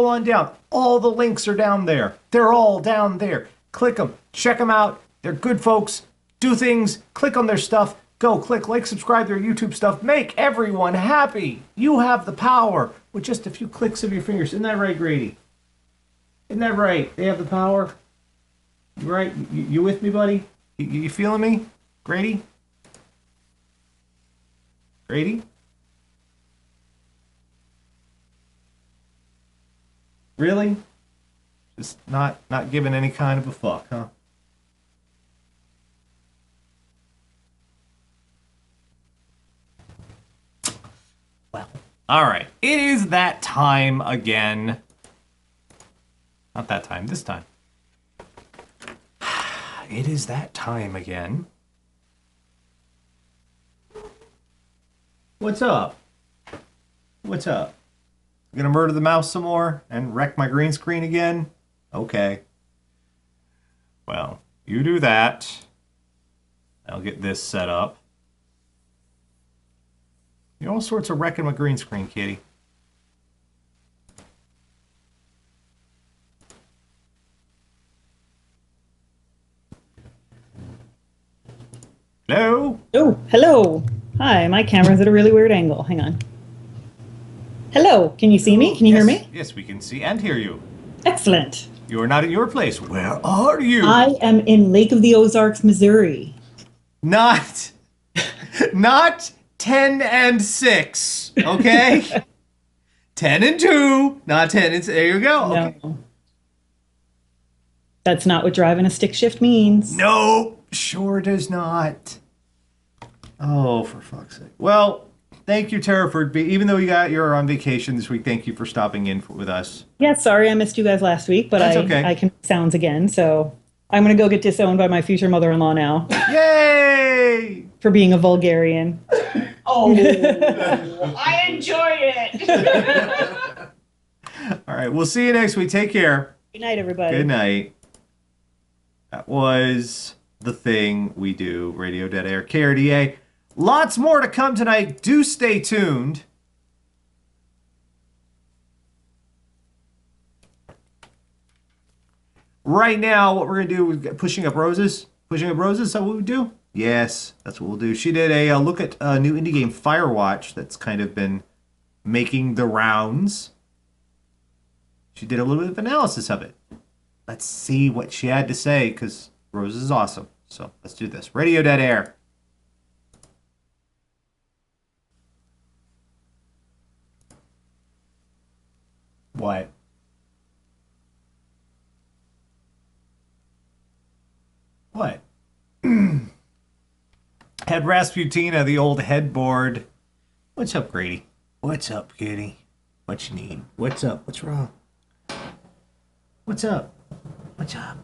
on down, all the links are down there. They're all down there. Click them. Check them out. They're good folks. Do things. Click on their stuff. Go click, like, subscribe to their YouTube stuff. Make everyone happy. You have the power with just a few clicks of your fingers. Isn't that right, Grady? Isn't that right? They have the power. You right? You with me, buddy? You feeling me, Grady? Grady? Really? Just not giving any kind of a fuck, huh? Well, all right. It is that time again. Not that time, this time. It is that time again. What's up? What's up? You gonna murder the mouse some more and wreck my green screen again? Okay. Well, you do that. I'll get this set up. You're all sorts of wrecking my green screen, kitty. Hello? Oh, hello. Hi, my camera's at a really weird angle. Hang on. Hello, can you see me? Can you hear me? Yes, we can see and hear you. Excellent. You are not at your place. Where are you? I am in Lake of the Ozarks, Missouri. Not 10 and 6, okay? 10 and 2, not 10 and 6. There you go. Okay. No. That's not what driving a stick shift means. No, sure does not. Oh, for fuck's sake. Well, thank you, Tara, for even though you're on vacation this week, thank you for stopping in with us. Yeah, sorry I missed you guys last week, but I can make sounds again, so I'm going to go get disowned by my future mother-in-law now. Yay! For being a vulgarian. Oh, I enjoy it. All right, we'll see you next week. Take care. Good night, everybody. Good night. That was the thing we do, Radio Dead Air, KRDA. Lots more to come tonight. Do stay tuned. Right now, what we're going to do is Pushing Up Roses. Pushing Up Roses, is that what we do? Yes, that's what we'll do. She did a look at a new indie game, Firewatch, that's kind of been making the rounds. She did a little bit of analysis of it. Let's see what she had to say, because Roses is awesome. So let's do this. Radio Dead Air. What? What? Had Rasputina, the old headboard. What's up, Grady? What's up, kitty? What you need? What's up? What's wrong? What's up? What's up?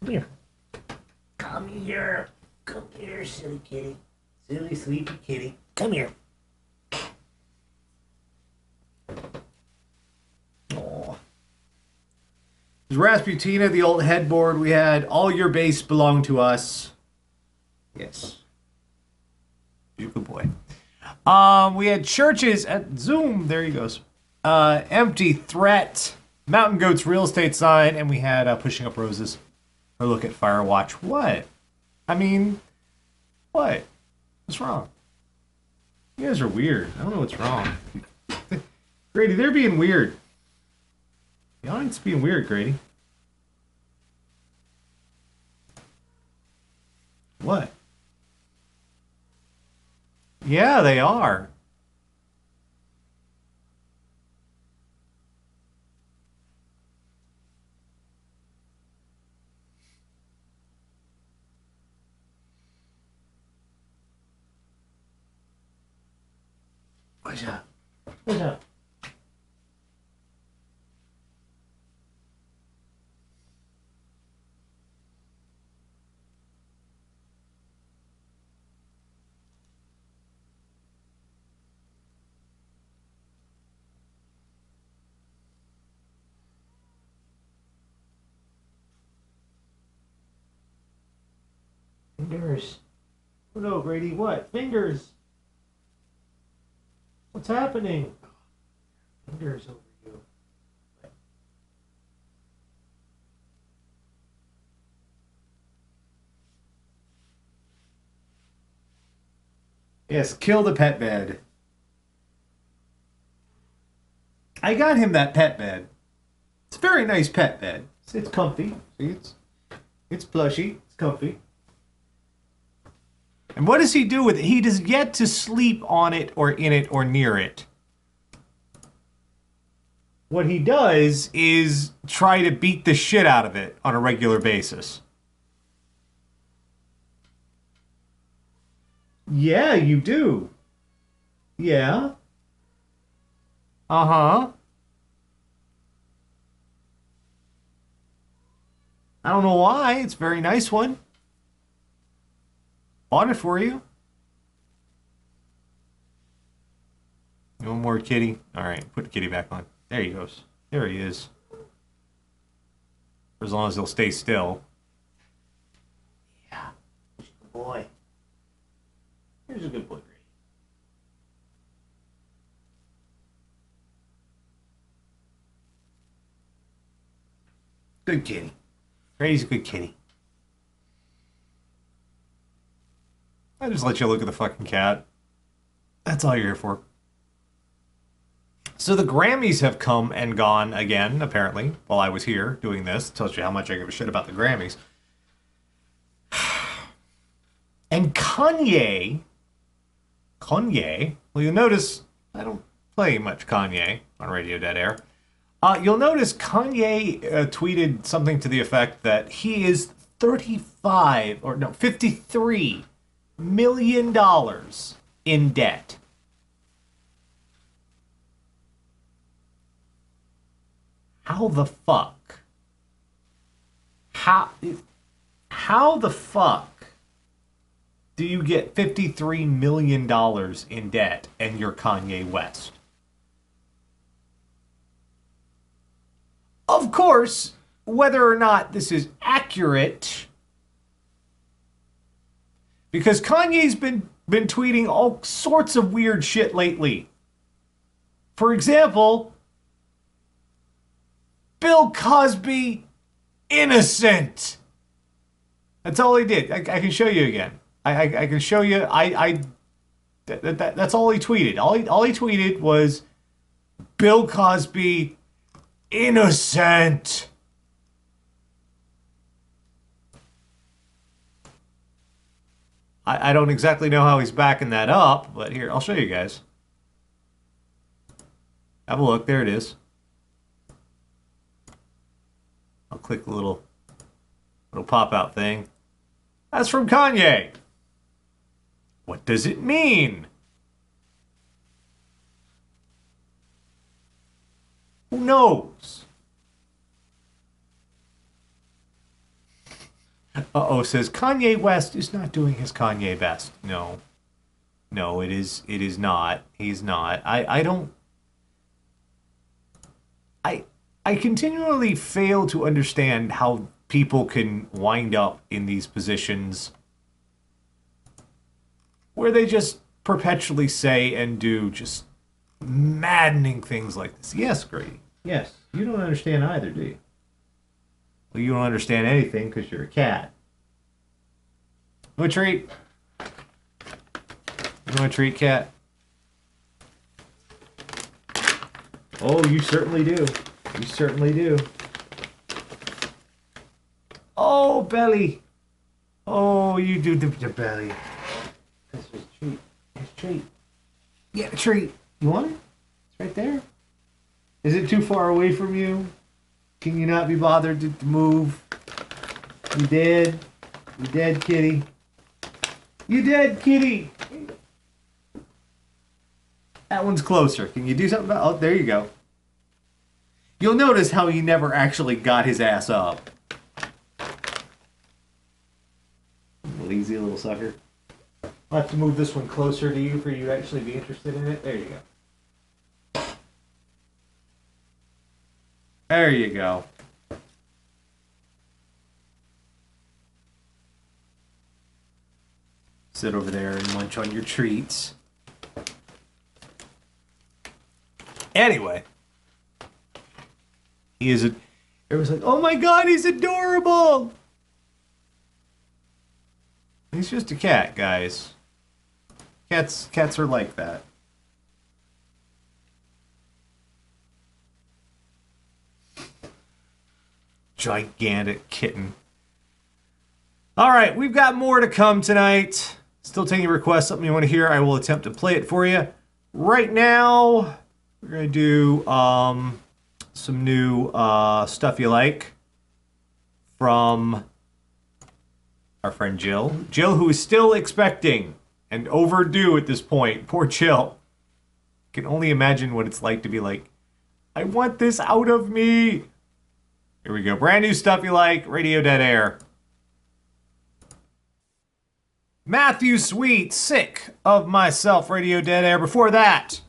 Come here. Come here. Come here, silly kitty. Silly, sleepy kitty. Come here. Oh. Rasputina, the old headboard we had. All your base belonged to us. Yes. You're a good boy. We had Churches at Zoom. There he goes. Empty Threat. Mountain Goats real estate sign. And we had Pushing Up Roses. Or look at Firewatch. What? I mean, What? What's wrong? You guys are weird. I don't know what's wrong. Grady, they're being weird. The audience is being weird, Grady. What? Yeah, they are. What's up? What's up? Fingers. Oh no, Grady, what? Fingers! What's happening? Fingers over you. Yes, kill the pet bed. I got him that pet bed. It's a very nice pet bed. It's comfy. See, it's plushy. It's comfy. And what does he do with it? He does yet to sleep on it or in it or near it. What he does is try to beat the shit out of it on a regular basis. Yeah, you do. Yeah. Uh-huh. I don't know why. It's a very nice one. Bought it for you. No more kitty. All right, put the kitty back on. There he goes. There he is. For as long as he'll stay still. Yeah. Good boy. Here's a good boy, Grady. Good kitty. Grady's a good kitty. I just let you look at the fucking cat. That's all you're here for. So the Grammys have come and gone again, apparently, while I was here doing this. Tells you how much I give a shit about the Grammys. And Kanye, well, you'll notice I don't play much Kanye on Radio Dead Air. You'll notice Kanye tweeted something to the effect that he is $53 million in debt. How the fuck? How the fuck do you get $53 million in debt and you're Kanye West? Of course, whether or not this is accurate, because Kanye's been tweeting all sorts of weird shit lately. For example, Bill Cosby, innocent. That's all he did. I can show you again. I can show you. That's all he tweeted. All he tweeted was Bill Cosby, innocent. I don't exactly know how he's backing that up, but here, I'll show you guys. Have a look. There it is. I'll click the little pop-out thing. That's from Kanye. What does it mean? Who knows? Uh-oh, says Kanye West is not doing his Kanye best. No. No, it is not. He's not. I continually fail to understand how people can wind up in these positions where they just perpetually say and do just maddening things like this. Yes, Grady. Yes. You don't understand either, do you? Well, you don't understand anything because you're a cat. No treat. You want a treat, cat? Oh, you certainly do. You certainly do. Oh, belly. Oh, you do the belly. This is a treat. It's a treat. Get a treat. You want it? It's right there. Is it too far away from you? Can you not be bothered to move? You dead? You dead, kitty? You dead, kitty? That one's closer. Can you do something about? Oh, there you go. You'll notice how he never actually got his ass up. Lazy little sucker. I'll have to move this one closer to you for you to actually be interested in it. There you go. There you go. Sit over there and munch on your treats. Anyway. He is a... Everyone's like, oh my god, he's adorable! He's just a cat, guys. Cats are like that. Gigantic kitten. Alright, we've got more to come tonight. Still taking requests, something you want to hear. I will attempt to play it for you. Right now, we're going to do some new stuff you like from our friend Jill. Jill, who is still expecting and overdue at this point. Poor Jill. Can only imagine what it's like to be like, I want this out of me. Here we go. Brand new stuff you like. Radio Dead Air. Matthew Sweet, Sick of Myself, Radio Dead Air. Before that,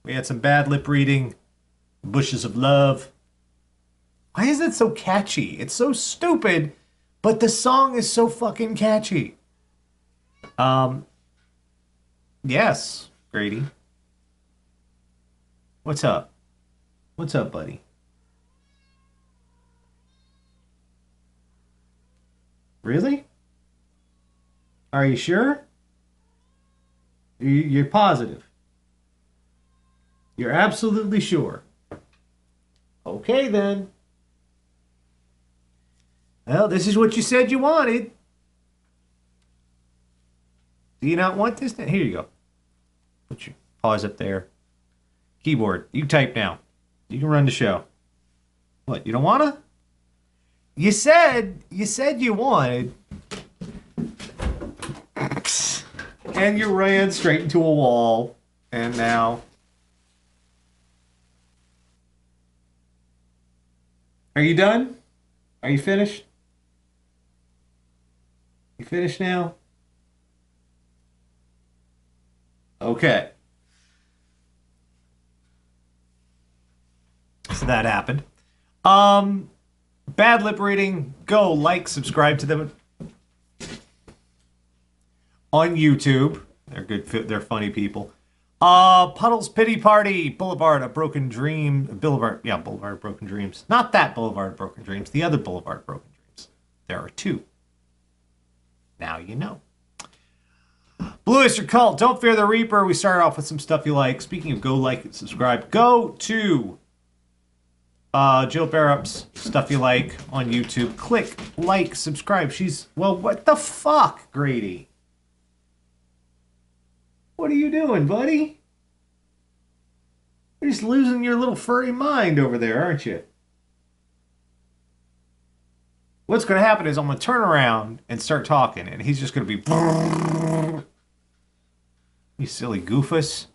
we had some bad lip reading. Bushes of Love. Why is it so catchy? It's so stupid, but the song is so fucking catchy. Yes, Grady. What's up? What's up, buddy? Really? Are you sure? You're positive? You're absolutely sure? Okay, then. Well, this is what you said you wanted. Do you not want this? Here you go. Put your paws up there. Keyboard. You type now. You can run the show. What, you don't wanna? You said you wanted. And you ran straight into a wall. And now... Are you done? Are you finished? You finished now? Okay. So that happened. Bad lip reading. Go like, subscribe to them on YouTube. They're good. They're funny people. Puddle's Pity Party, Boulevard of Broken Dreams, Boulevard of Broken Dreams. Not that Boulevard of Broken Dreams, the other Boulevard of Broken Dreams. There are two. Now you know. Blue Oyster Cult, Don't Fear the Reaper. We started off with some stuff you like. Speaking of go like and subscribe, go to Jill Barup's Stuff You Like on YouTube. Click like, subscribe. She's, well, what the fuck, Grady? What are you doing, buddy? You're just losing your little furry mind over there, aren't you? What's going to happen is I'm going to turn around and start talking, and he's just going to be... You silly goofus.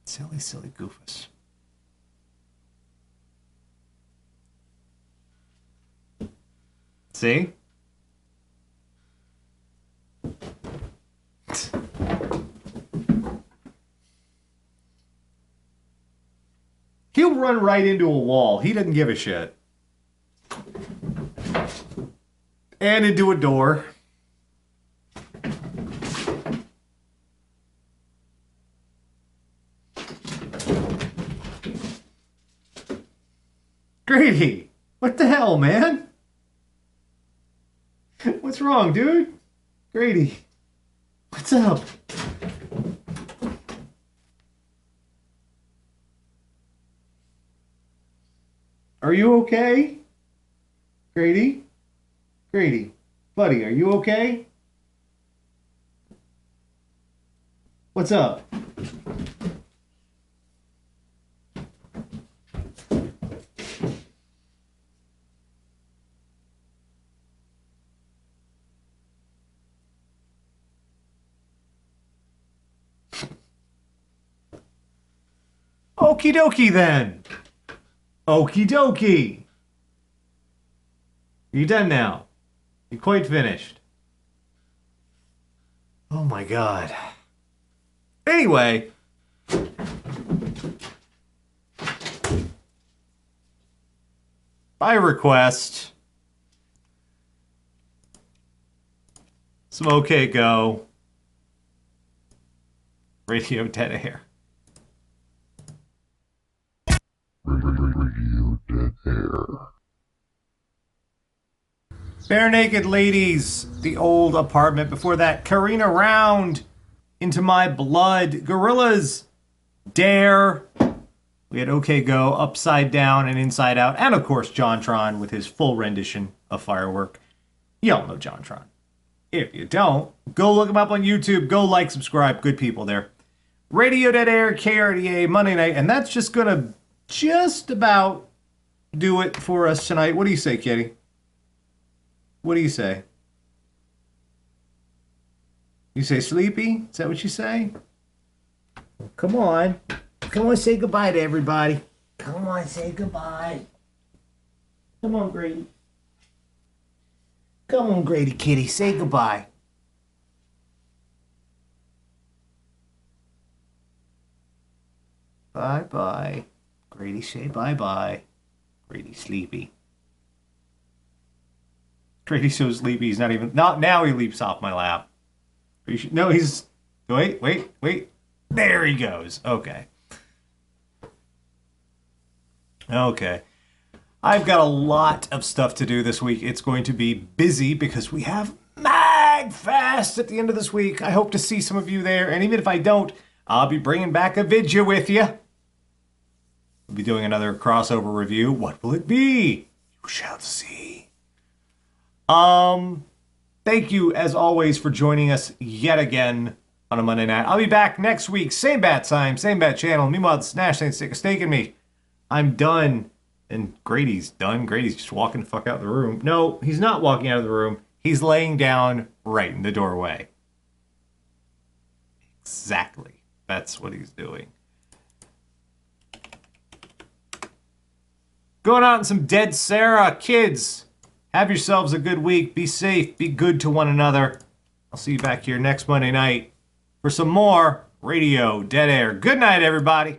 Silly, silly goofus. See? He'll run right into a wall. He doesn't give a shit. And into a door. Grady, what the hell, man? What's wrong, dude? Grady. What's up? Are you okay? Grady? Grady, buddy, are you okay? What's up? Okie dokie then. Okie dokie. You done now? You quite finished? Oh my god. Anyway. By request. Some OK Go. Radio Dead Air. Radio Dead Air. Bare Naked Ladies, The Old Apartment. Before that, Karina Round, Into My Blood. Gorillas, Dare. We had OK Go, Upside Down and Inside Out. And of course, JonTron with his full rendition of Firework. Y'all know JonTron. If you don't, go look him up on YouTube. Go like, subscribe. Good people there. Radio Dead Air, KRDA, Monday night. And that's just going to just about do it for us tonight. What do you say, Kitty? What do you say? You say sleepy? Is that what you say? Come on. Come on, say goodbye to everybody. Come on, say goodbye. Come on, Grady. Come on, Grady Kitty. Say goodbye. Bye-bye. Grady, say bye-bye. Grady sleepy. Grady's so sleepy, he's not even... Now he leaps off my lap. No, he's... Wait. There he goes. Okay. I've got a lot of stuff to do this week. It's going to be busy because we have MagFest at the end of this week. I hope to see some of you there. And even if I don't, I'll be bringing back a video with you. We'll be doing another crossover review. What will it be? You shall see. Thank you, as always, for joining us yet again on a Monday night. I'll be back next week. Same bat time, same bat channel. Meanwhile, the Nash ain't sick of staking me. I'm done. And Grady's done. Grady's just walking the fuck out of the room. No, he's not walking out of the room. He's laying down right in the doorway. Exactly. That's what he's doing. Going out in some Dead Sarah. Kids, have yourselves a good week. Be safe. Be good to one another. I'll see you back here next Monday night for some more Radio Dead Air. Good night, everybody.